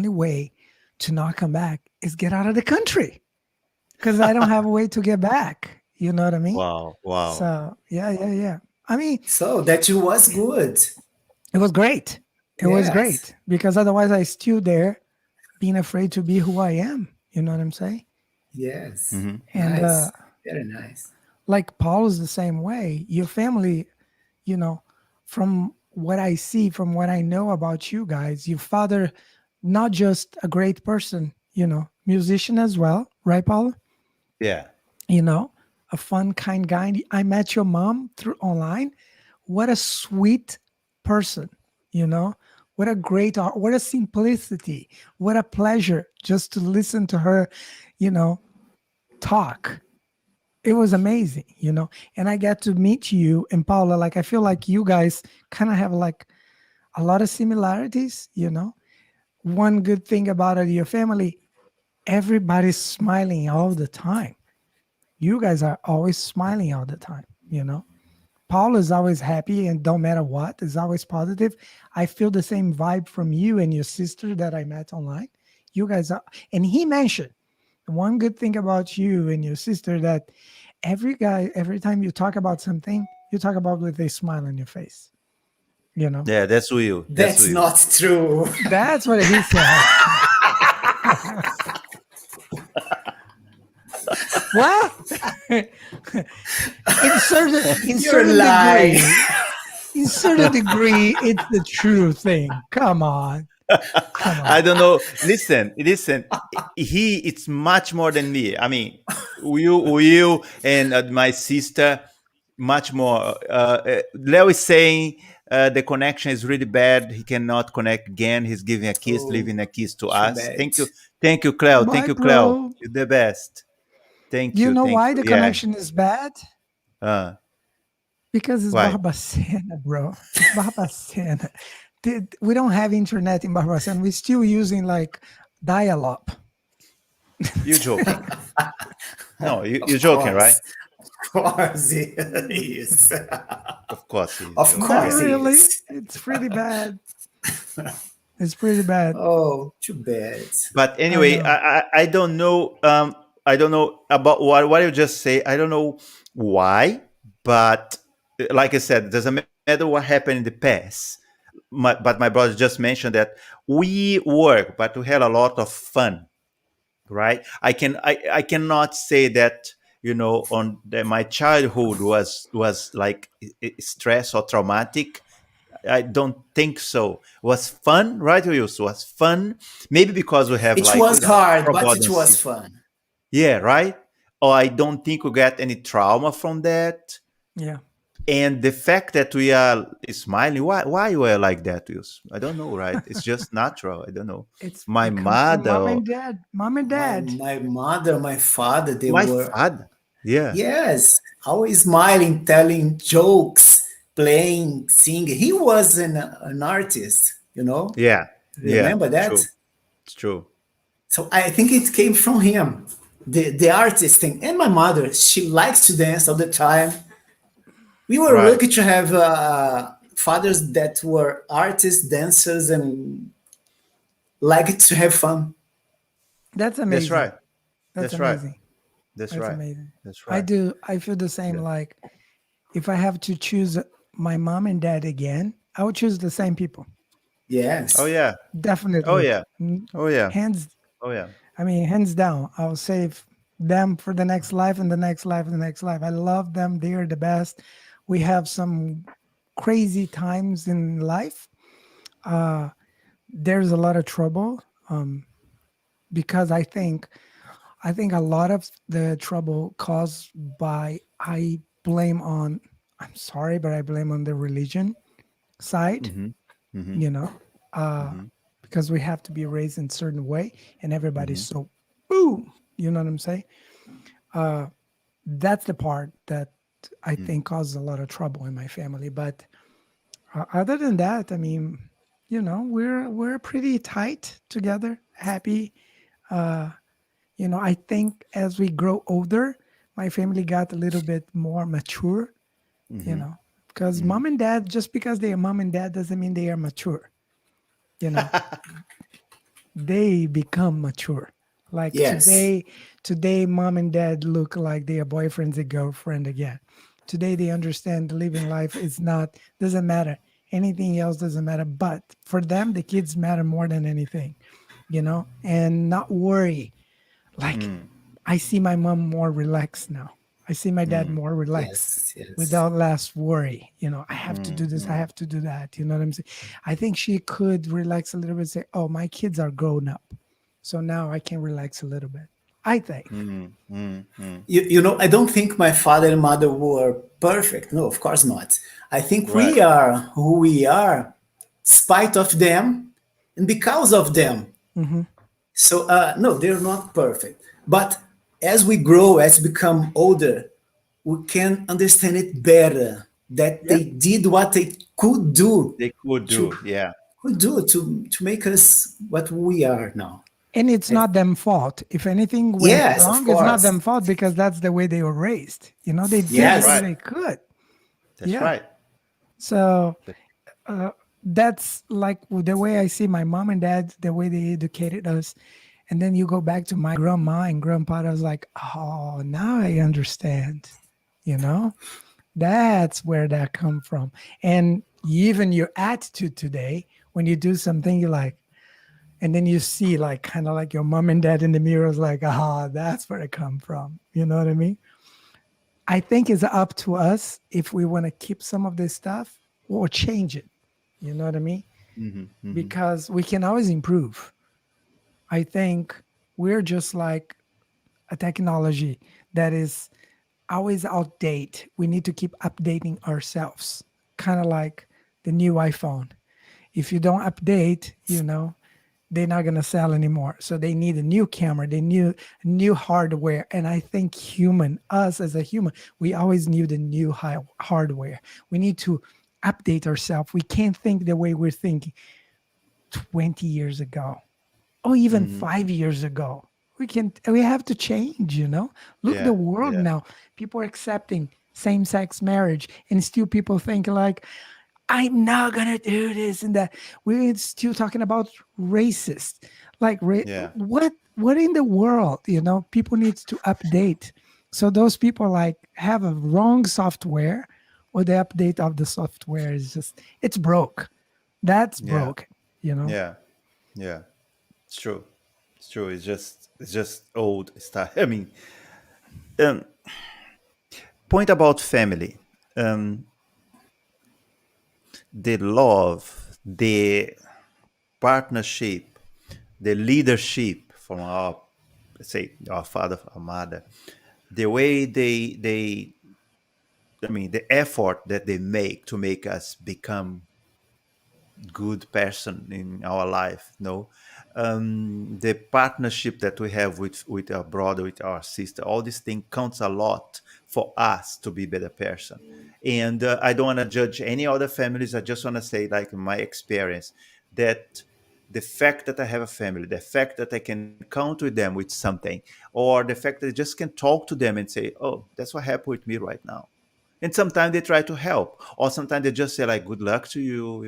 way to not come back is get out of the country. Because I don't have a way to get back. You know what I mean? Wow. So, yeah. I mean... So that was good. It was great. It was great. Because otherwise I still there being afraid to be who I am. You know what I'm saying? Yes. And nice. Very nice. Like Paul is the same way. Your family, from what I see, from what I know about you guys, your father, not just a great person, musician as well. Right, Paul? Yeah. A fun, kind guy. I met your mom through online. What a sweet person, what a great art, what a simplicity, what a pleasure just to listen to her, talk. It was amazing, and I got to meet you and Paula. Like, I feel like you guys kind of have like a lot of similarities, One good thing about your family, everybody's smiling all the time. You guys are always smiling all the time, Paul is always happy and don't matter what, is always positive. I feel the same vibe from you and your sister that I met online. You guys are, and he mentioned one good thing about you and your sister, that every time you talk about something, you talk about with a smile on your face. Yeah, that's you. That's not true. That's what he said. Well, in certain degree, it's the true thing. Come on. I don't know. Listen. It's much more than me. I mean, you and my sister, much more. Leo is saying The connection is really bad. He cannot connect again. He's giving a kiss, Oh, leaving a kiss to too us. bad. Thank you, Cleo. Bye, Thank you, Cleo. bro. You're the best. Thank You you, know thank why you. the Yeah. connection is bad? Because it's Why? Barbacena, bro. It's Barbacena. We don't have internet in Barbacena. We're still using like dial-up. You joking? No, Of you're joking, right? course, he is. Of course. He's Of joking. Not course. Yeah. really. Yes. It's pretty bad. It's pretty bad. Oh, too bad. But anyway, know. I don't know. I don't know about what you just say. I don't know why, but like I said, it doesn't matter what happened in the past. But my brother just mentioned that we work, but we had a lot of fun, right? I cannot say that on my childhood was like stress or traumatic. I don't think so. It was fun, right, Wilson? It was fun. Maybe because we have It like was hard, but it abundance. was fun. Yeah, right. Or I don't think we get any trauma from that. Yeah. And the fact that we are smiling, why we are like that, Wilson? I don't know, right? It's just natural. I don't know. It's My it comes from mother, mom and dad. Mom and dad. My mother, my father, they my were, father. Yeah. yes, always smiling, telling jokes, playing, singing. He was an artist, Yeah. Remember that? True. It's true. So I think it came from him, the artist thing. And my mother, she likes to dance all the time. We were Right. lucky to have fathers that were artists, dancers, and liked to have fun. That's amazing. That's right. That's That's right. amazing. That's That's right. amazing. That's I right. do. I feel the same. Yeah. Like, if I have to choose my mom and dad again, I would choose the same people. Yes. Oh yeah. Definitely. Oh yeah. Mm, Oh yeah. Hands. Oh yeah. I mean, hands down. I'll save them for the next life and the next life and the next life. I love them. They are the best. We have some crazy times in life. There's a lot of trouble because I think a lot of the trouble caused by I'm sorry, but I blame on the religion side, Mm-hmm. because we have to be raised in a certain way and everybody's Mm-hmm. so boom, you know what I'm saying? That's the part that I think causes a lot of trouble in my family. But other than that, I mean, we're pretty tight together, happy. I think as we grow older, my family got a little bit more mature, because mom and dad, just because they are mom and dad doesn't mean they are mature. They become mature. Like Yes. today, mom and dad look like they are boyfriends and girlfriend again. Today, they understand living life doesn't matter. Anything else doesn't matter. But for them, the kids matter more than anything, and not worry. Like, I see my mom more relaxed now. I see my dad more relaxed Yes. without less worry. I have to do this. I have to do that. You know what I'm saying? I think she could relax a little bit and say, oh, my kids are grown up. So now I can relax a little bit. I think. I don't think my father and mother were perfect. No, of course not. I think Right. we are who we are, spite of them and because of them. So no, they're not perfect. But as we grow, as we become older, we can understand it better. That they did what they could do. They could do. Yeah. Could do to make us what we are now. And it's not them fault. If anything went Yes, of wrong, it's not course. them fault because that's the way they were raised. They did Yes. what Right. they could. That's Yeah. right. So that's like the way I see my mom and dad, the way they educated us. And then you go back to my grandma and grandpa. I was like, oh, now I understand. That's where that come from. And even your attitude today, when you do something, you're like, and then you see like kind of like your mom and dad in the mirror is like, that's where it come from. You know what I mean? I think it's up to us if we want to keep some of this stuff or change it. You know what I mean? Because we can always improve. I think we're just like a technology that is always outdated. We need to keep updating ourselves. Kind of like the new iPhone. If you don't update, they're not going to sell anymore. So they need a new camera, they need new hardware. And I think us as a human, we always need a new hardware. We need to update ourselves. We can't think the way we're thinking 20 years ago or even 5 years ago. We have to change, Look at the world now. People are accepting same-sex marriage, and still people think like, I'm not gonna do this and that. We're still talking about racist. Like, what in the world? People need to update. So those people like have a wrong software, or the update of the software is it's broke. That's broke. Yeah. It's true. It's just old stuff. I mean, point about family. The love, the partnership, the leadership from our father, our mother, the way the effort that they make to make us become good person in our life, the partnership that we have with our brother, with our sister, all these things counts a lot for us to be a better person. And I don't want to judge any other families. I just want to say, like, in my experience, that the fact that I have a family, the fact that I can count with them with something, or the fact that I just can talk to them and say, oh, that's what happened with me right now. And sometimes they try to help, or sometimes they just say, like, good luck to you.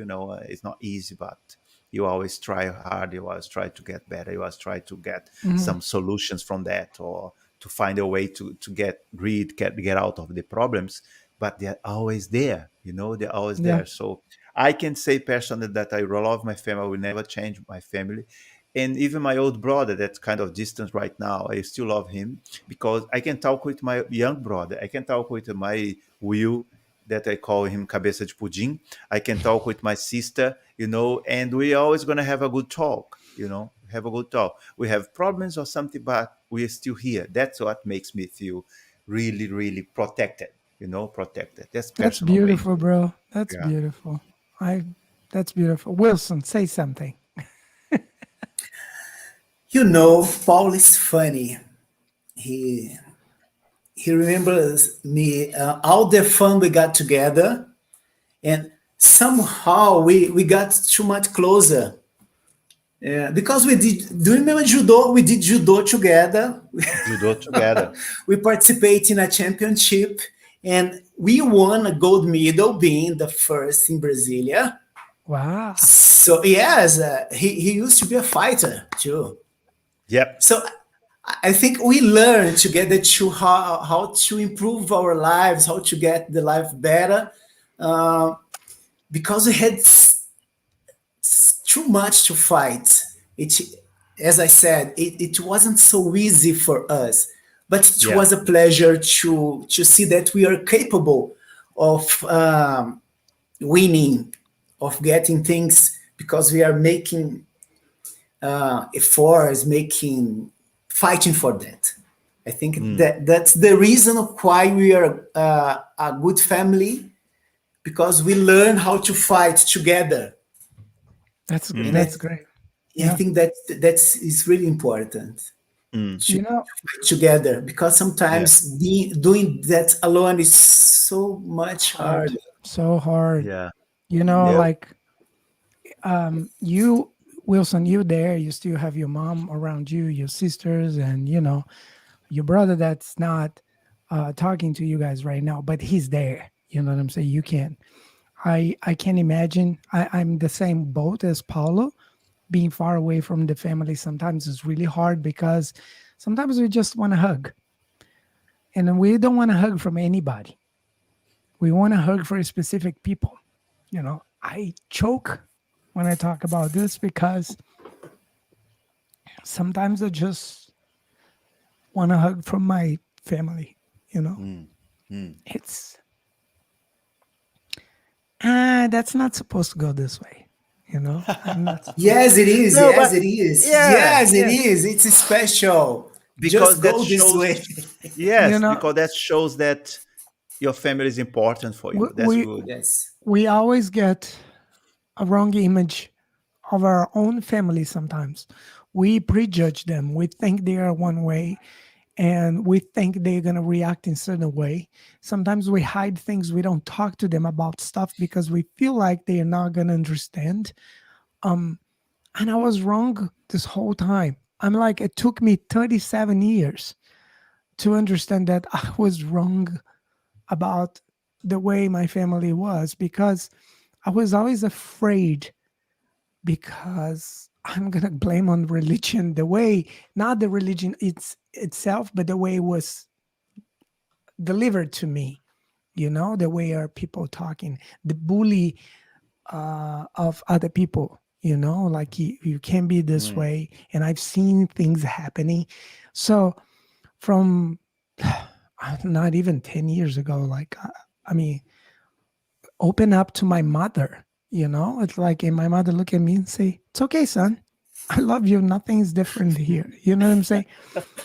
It's not easy, but you always try hard. You always try to get better. You always try to get some solutions from that, or to find a way to get out of the problems. But they're always there. They're always there. So I can say personally that I love my family. I will never change my family. And even my old brother, that's kind of distant right now, I still love him, because I can talk with my young brother. I can talk with my Will, that I call him Cabeça de Pudim. I can talk with my sister, and we're always going to have a good talk, have a good talk. We have problems or something, but we are still here. That's what makes me feel really, really protected, protected. That's beautiful, bro. That's beautiful. That's beautiful. Wilson, say something. Paul is funny. He remembers me, all the fun we got together, and somehow we got too much closer. Because we did. Do you remember judo? We did judo together. We participated in a championship, and we won a gold medal, being the first in Brasilia. Wow. So yes, he used to be a fighter too. Yep. So I think we learned together to how to improve our lives, how to get the life better, because we had too much to fight. As I said, it wasn't so easy for us, but it was a pleasure to see that we are capable of winning, of getting things, because we are making efforts, fighting for that. I think that's the reason why we are a good family, because we learn how to fight together. That's great. I think that's really important. To fight together, because sometimes doing that alone is so much hard. So hard. Yeah. Like you, Wilson, you there, you still have your mom around you, your sisters, and your brother that's not talking to you guys right now, but he's there. You know what I'm saying? You can. I can imagine. I'm the same boat as Paulo. Being far away from the family sometimes is really hard, because sometimes we just want to hug. And we don't want to hug from anybody. We want to hug for specific people. I choke when I talk about this, because sometimes I just want to hug from my family, It's that's not supposed to go this way, I'm not Yes, it is. No, yes, but- it is. Yeah, Yes, it is. It's special. Because Just go that this shows- way. Yes, because that shows that your family is important for you. That's good. Yes. we always get a wrong image of our own family sometimes. We prejudge them. We think they are one way, and we think they're going to react in a certain way. Sometimes we hide things. We don't talk to them about stuff because we feel like they are not going to understand. And I was wrong this whole time. I'm like, it took me 37 years to understand that I was wrong about the way my family was, because I was always afraid, because I'm going to blame on religion, the way, not the religion itself, but the way it was delivered to me, the way are people talking, the bully of other people, like you can't be this way. And I've seen things happening. So from not even 10 years ago, like, open up to my mother, it's like, and my mother look at me and say, it's okay, son, I love you, nothing's different here. You know what I'm saying?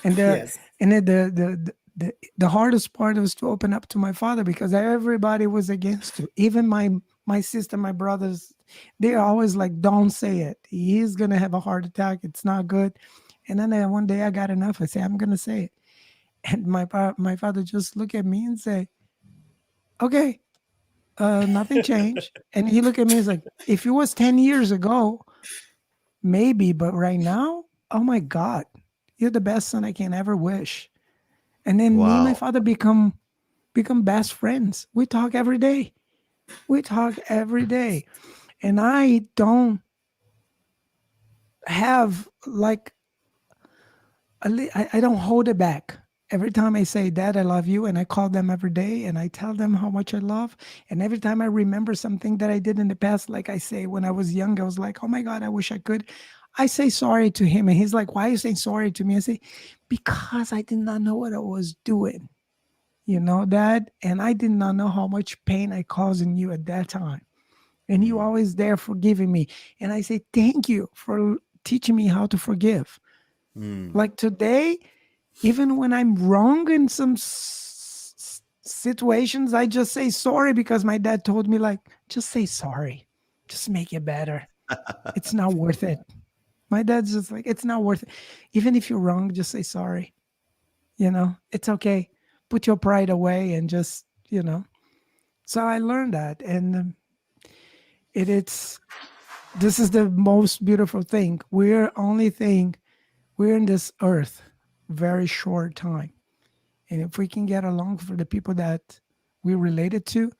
And Yes. and then the hardest part was to open up to my father, because everybody was against you. Even my sister, my brothers, they're always like, don't say it, he's gonna have a heart attack, it's not good. And then one day I got enough. I say, I'm gonna say it. And my father just look at me and say, okay, nothing changed. And he looked at me and was like, if it was 10 years ago, maybe, but right now, oh my God, you're the best son I can ever wish. And then me and my father become best friends. We talk every day. And I don't have like, I don't hold it back. Every time I say, Dad, I love you, and I call them every day and I tell them how much I love. And every time I remember something that I did in the past, like I say, when I was young, I was like, oh my God, I wish I could. I say sorry to him. And he's like, why are you saying sorry to me? I say, because I did not know what I was doing, Dad. And I did not know how much pain I caused in you at that time. And you always there forgiving me. And I say, thank you for teaching me how to forgive. Like today, even when I'm wrong in some situations, I just say sorry, because my dad told me, like, just say sorry. Just make it better. It's not worth it. My dad's just like, it's not worth it. Even if you're wrong, just say sorry. It's okay. Put your pride away and just, So I learned that. And this is the most beautiful thing. We're in this earth very short time. And if we can get along for the people that we related to,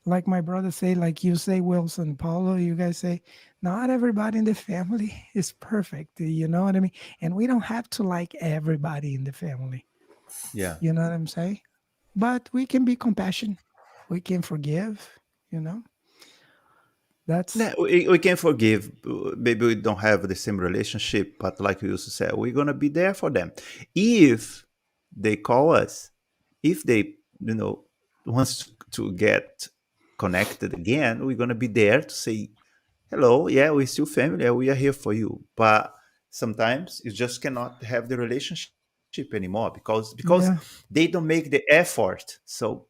like my brother say, like you say, Wilson, Paulo, you guys say, not everybody in the family is perfect. You know what I mean? And we don't have to like everybody in the family. Yeah. You know what I'm saying? But we can be compassionate. We can forgive, That's we can forgive. Maybe we don't have the same relationship, but like you used to say, we're gonna be there for them. If they call us, if they, wants to get connected again, we're gonna be there to say, hello, yeah, we're still family, yeah, we are here for you. But sometimes you just cannot have the relationship anymore because they don't make the effort. So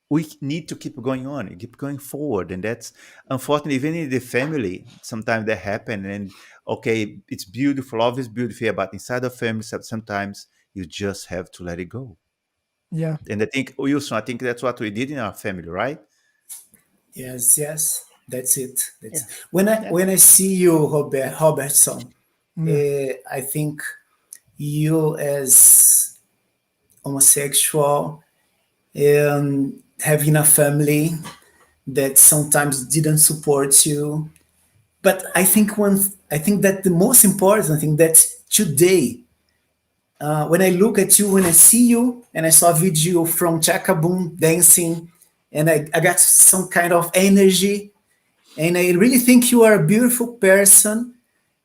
we need to keep going on, keep going forward. And that's unfortunately, even in the family, sometimes that happen. And okay, it's beautiful, love is beautiful, but inside the family, sometimes you just have to let it go. Yeah. And I think, Wilson, I think that's what we did in our family, right? Yes, that's it. When I see you, Robertson, I think you as homosexual and having a family that sometimes didn't support you. But I think that the most important thing that today, when I look at you, when I see you, and I saw a video from Chakaboom dancing, and I got some kind of energy, and I really think you are a beautiful person,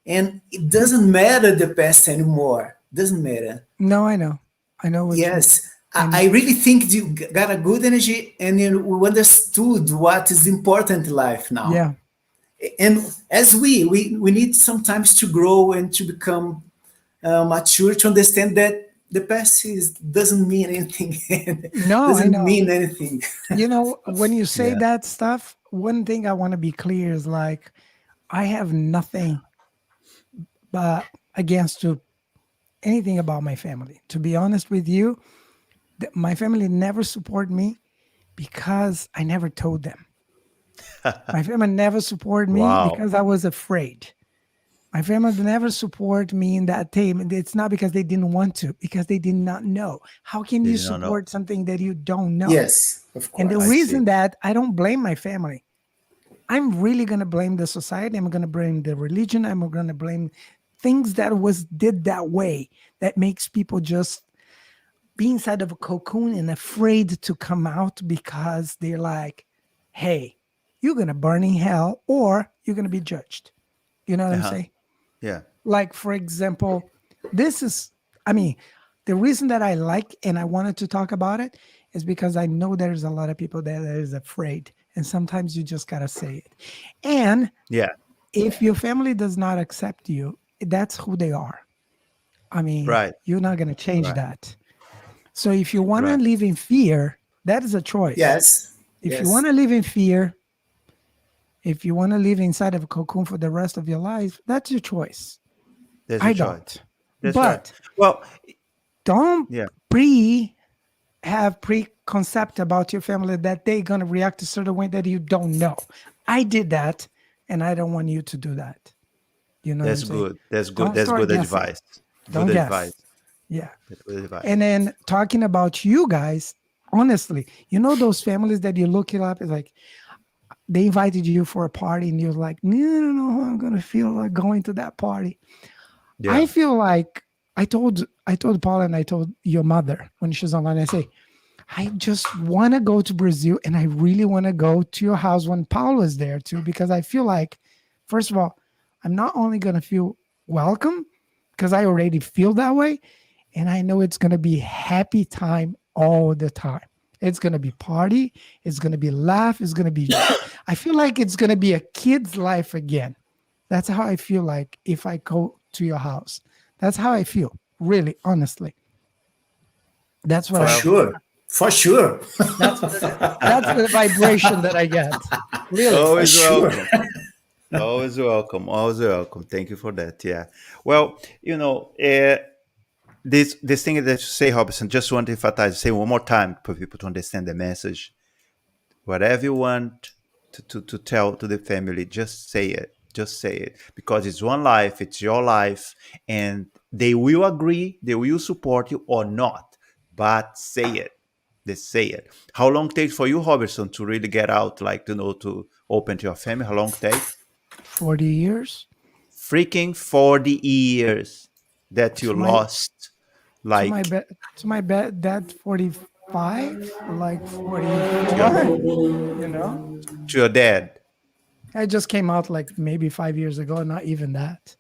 and it doesn't matter the past anymore. Doesn't matter. No, I know. What Yes. I really think you got a good energy, and you understood what is important in life now. Yeah. And as we need sometimes to grow and to become mature, to understand that the past doesn't mean anything. No, I Doesn't know. mean anything. You know, when you say Yeah. that stuff, one thing I want to be clear is like, I have nothing but against to anything about my family. To be honest with you, my family never support me because I never told them. My family never supported me Wow. because I was afraid. My family never support me in that team. It's not because they didn't want to, because they did not know. How can They you did not know. support something that you don't know? Yes, of course. And the I reason see. that I don't blame my family, I'm really going to blame the society. I'm going to blame the religion. I'm going to blame things that was did that way that makes people just be inside of a cocoon and afraid to come out because they're like, hey, you're going to burn in hell or you're going to be judged. You know what I'm saying? Yeah. Like, for example, this is, I mean, the reason that I like and I wanted to talk about it is because I know there's a lot of people that is afraid. And sometimes you just got to say it. And Yeah. if your family does not accept you, that's who they are. I mean, Right. you're not going to change Right. that. So if you want to Right. live in fear, that is a choice. Yes. If yes. you want to live in fear, if you want to live inside of a cocoon for the rest of your life, that's your choice. There's I a choice. don't. That's But right. Well, don't yeah. have preconcept about your family that they're going to react a certain way that you don't know. I did that, and I don't want you to do that. You know That's what I'm saying? good. That's good. Don't That's start good guessing. advice. Don't Good guess. advice. Yeah. That's good advice. And then talking about you guys, honestly, you know those families that you look it up, it's like they invited you for a party and you're like, no, I'm gonna feel like going to that party. Yeah. I feel like I told Paula and I told your mother when she's online, I say, I just want to go to Brazil and I really want to go to your house when Paula's there too, because I feel like, first of all, I'm not only going to feel welcome because I already feel that way. And I know it's going to be happy time all the time. It's going to be party. It's going to be laugh. It's going to be, I feel like it's going to be a kid's life again. That's how I feel like if I go to your house. That's how I feel, really, honestly. That's what For sure. That's the vibration that I get. Really. Always sure. welcome. Always welcome. Always welcome. Thank you for that. Yeah. Well, this thing that you say, Roberson, just want to emphasize, say one more time for people to understand the message. Whatever you want to tell to the family, just say it. Just say it. Because it's one life, it's your life, and they will agree, they will support you or not. But say it. They say it. How long it takes for you, Roberson, to really get out, to open to your family? How long it takes? 40 years. Freaking 40 years that you lost. To my dad, 45, like 44, To your dad. I just came out like maybe 5 years ago, not even that.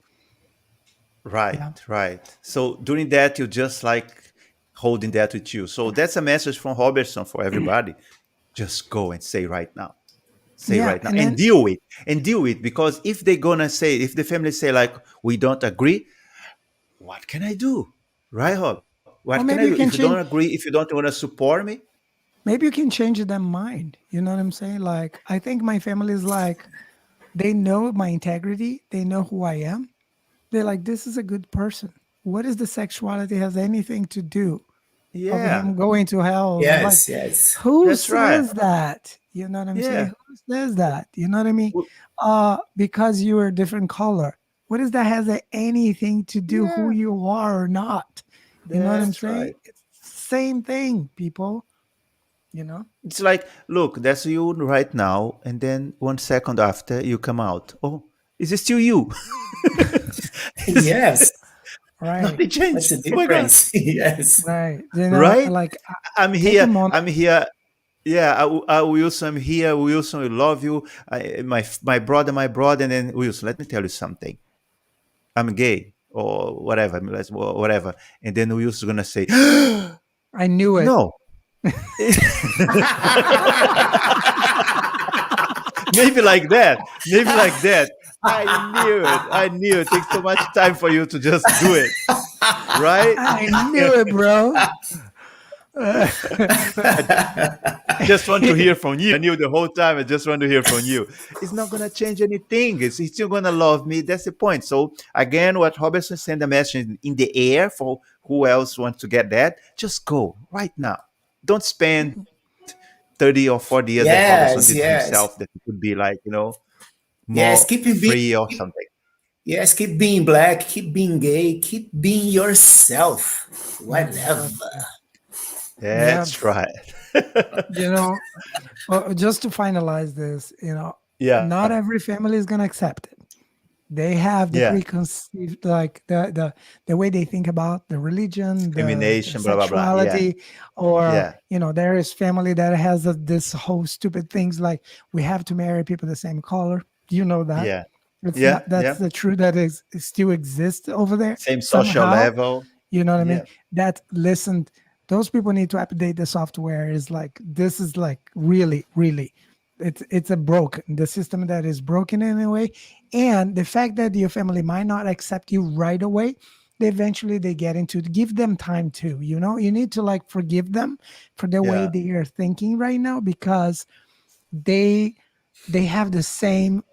Right, Yeah. right. So during that, you just holding that with you. So that's a message from Roberson for everybody. Just go and say right now. Say Yeah, right now. and And then- deal with. Because if they're going to say, if the family say we don't agree, what can I do? Right, Rob? What can maybe I you do? can If you don't change- agree, if you don't want to support me, Maybe you can change their mind. You know what I'm saying? Like, I think my family is like, they know my integrity. They know who I am. They're like, this is a good person. What is the sexuality has anything to do of yeah. him going to hell? I'm Yes, like, yes. who That's right. says that? You know what I'm Yeah. saying? Who says that? You know what I mean? Well- Because you are a different color. What does that has anything to do who Yeah. you are or not? You know what I'm That's saying? right. It's the same thing, people. It's like, look, that's you right now, and then 1 second after you come out. Oh, is it still you? Yes. Right. Nothing changed. That's the Oh my God. difference. Yes. Right. Right? Like, I'm take here. a moment. I'm here. Yeah, Wilson, I'm here. Wilson, I love you. My brother, and then Wilson, let me tell you something. I'm gay or whatever, whatever. And then Wilson's gonna say, I knew it. no. Maybe like that. I knew it. It takes so much time for you to just do it. right? I knew it, bro. Just want to hear from you. I knew the whole time. I just want to hear from you. It's not going to change anything. He's still going to love me. That's the point. So again, what Roberson sent a message in the air for who else wants to get that. Just go right now. Don't spend 30 or 40 years that Roberson did himself. That it could be like, more keep free or something. Yes, keep being black, keep being gay, keep being yourself. Whatever. That's right. Just to finalize this, not every family is going to accept it. They have the preconceived, like the way they think about the religion, discrimination, the sexuality, or there is family that has this whole stupid things like we have to marry people the same color. You know that? Yeah. That's the truth that is still exists over there. Same social level. You know what I mean? Listen, those people need to update the software. This is really, really, it's the system that is broken in a way. And the fact that your family might not accept you right away, eventually they get into give them time too. You need to forgive them for the way they are thinking right now, because they have the same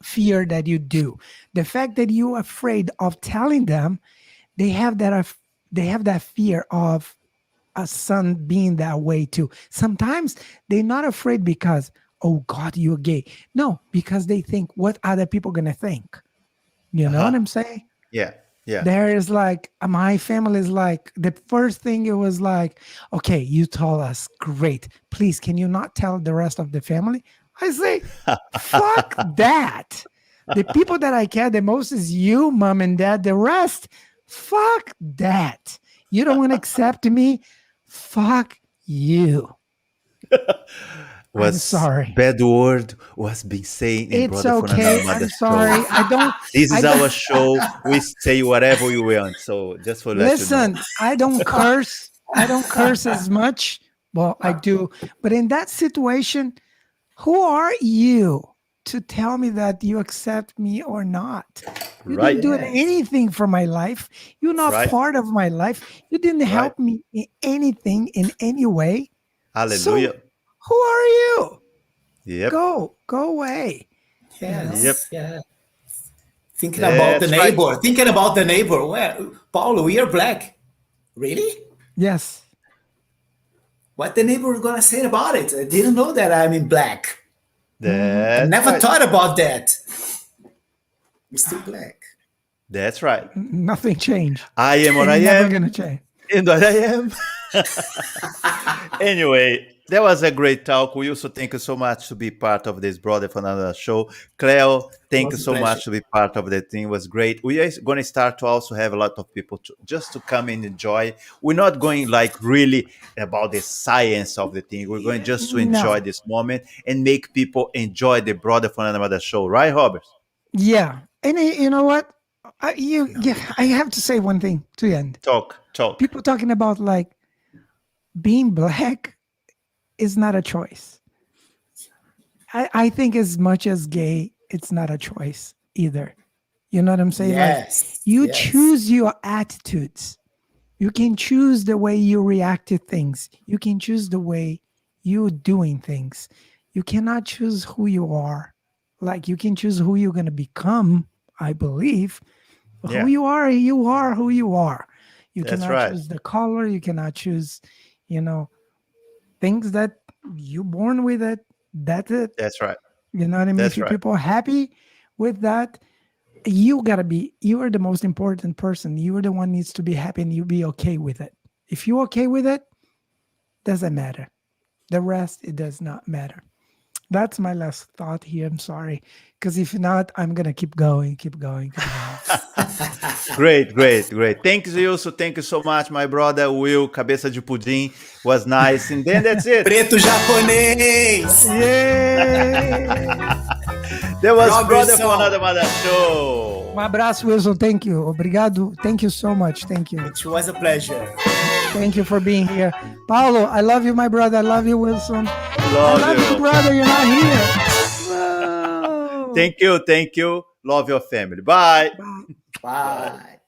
fear that you do. The fact that you're afraid of telling them, they have that fear of a son being that way too. Sometimes they're not afraid because, oh God, you're gay. No, because they think, what other people gonna think? You know what I'm saying? Yeah. There is my family is the first thing it was okay, you told us, great. Please, can you not tell the rest of the family? I say, fuck that. The people that I care the most is you, mom and dad. The rest, fuck that. You don't want to accept me? Fuck you. I'm sorry. Bad word was being said. It's okay. I'm sorry. This is our show. We say whatever we want. So just for listen, I don't curse. I don't curse as much. Well, I do. But in that situation, who are you to tell me that you accept me or not? You didn't do anything for my life. You're not part of my life. You didn't help me in anything in any way. Hallelujah. So, who are you? Yep. Go away. Yes. Yeah. Thinking about the neighbor. Right. Thinking about the neighbor. Well, Paulo, we are black. Really? Yes. What the neighbor is gonna say about it? I didn't know that I'm in black. I never thought about that. We're still black. That's right. Nothing changed. I am what I am. Never gonna change. And what I am. Anyway, that was a great talk. Wilson, thank you so much to be part of this Brother from Another show. Cleo, thank you so much to be part of the thing. It was great. We are going to start to also have a lot of people just to come and enjoy. We're not going really about the science of the thing. We're going just to enjoy this moment and make people enjoy the Brother from Another show. Right, Robert? Yeah. And you know what? I have to say one thing to the end. Talk. People talking about being black is not a choice. I think as much as gay, it's not a choice either. You know what I'm saying? Yes. You choose your attitudes. You can choose the way you react to things. You can choose the way you're doing things. You cannot choose who you are. You can choose who you're going to become, I believe. Who you are who you are. You cannot choose the color. You cannot choose, things that you're born with it. That's it. That's right. You know what I mean? If people are happy with that, you are the most important person. You are the one needs to be happy and you be okay with it. If you're okay with it, doesn't matter. The rest, it does not matter. That's my last thought here. I'm sorry. Because if not, I'm going to keep going. Great. Thank you, Wilson. Thank you so much, my brother Will. Cabeça de pudim was nice. And then that's it. Preto japonês. Yay! That was Roberson. Brother from Another show. Abraço, Wilson. Thank you. Obrigado. Thank you so much. Thank you. It was a pleasure. Thank you for being here. Paulo, I love you, my brother. I love you, Wilson. I love you, brother. You're not here. No. Thank you. Love your family. Bye. Bye.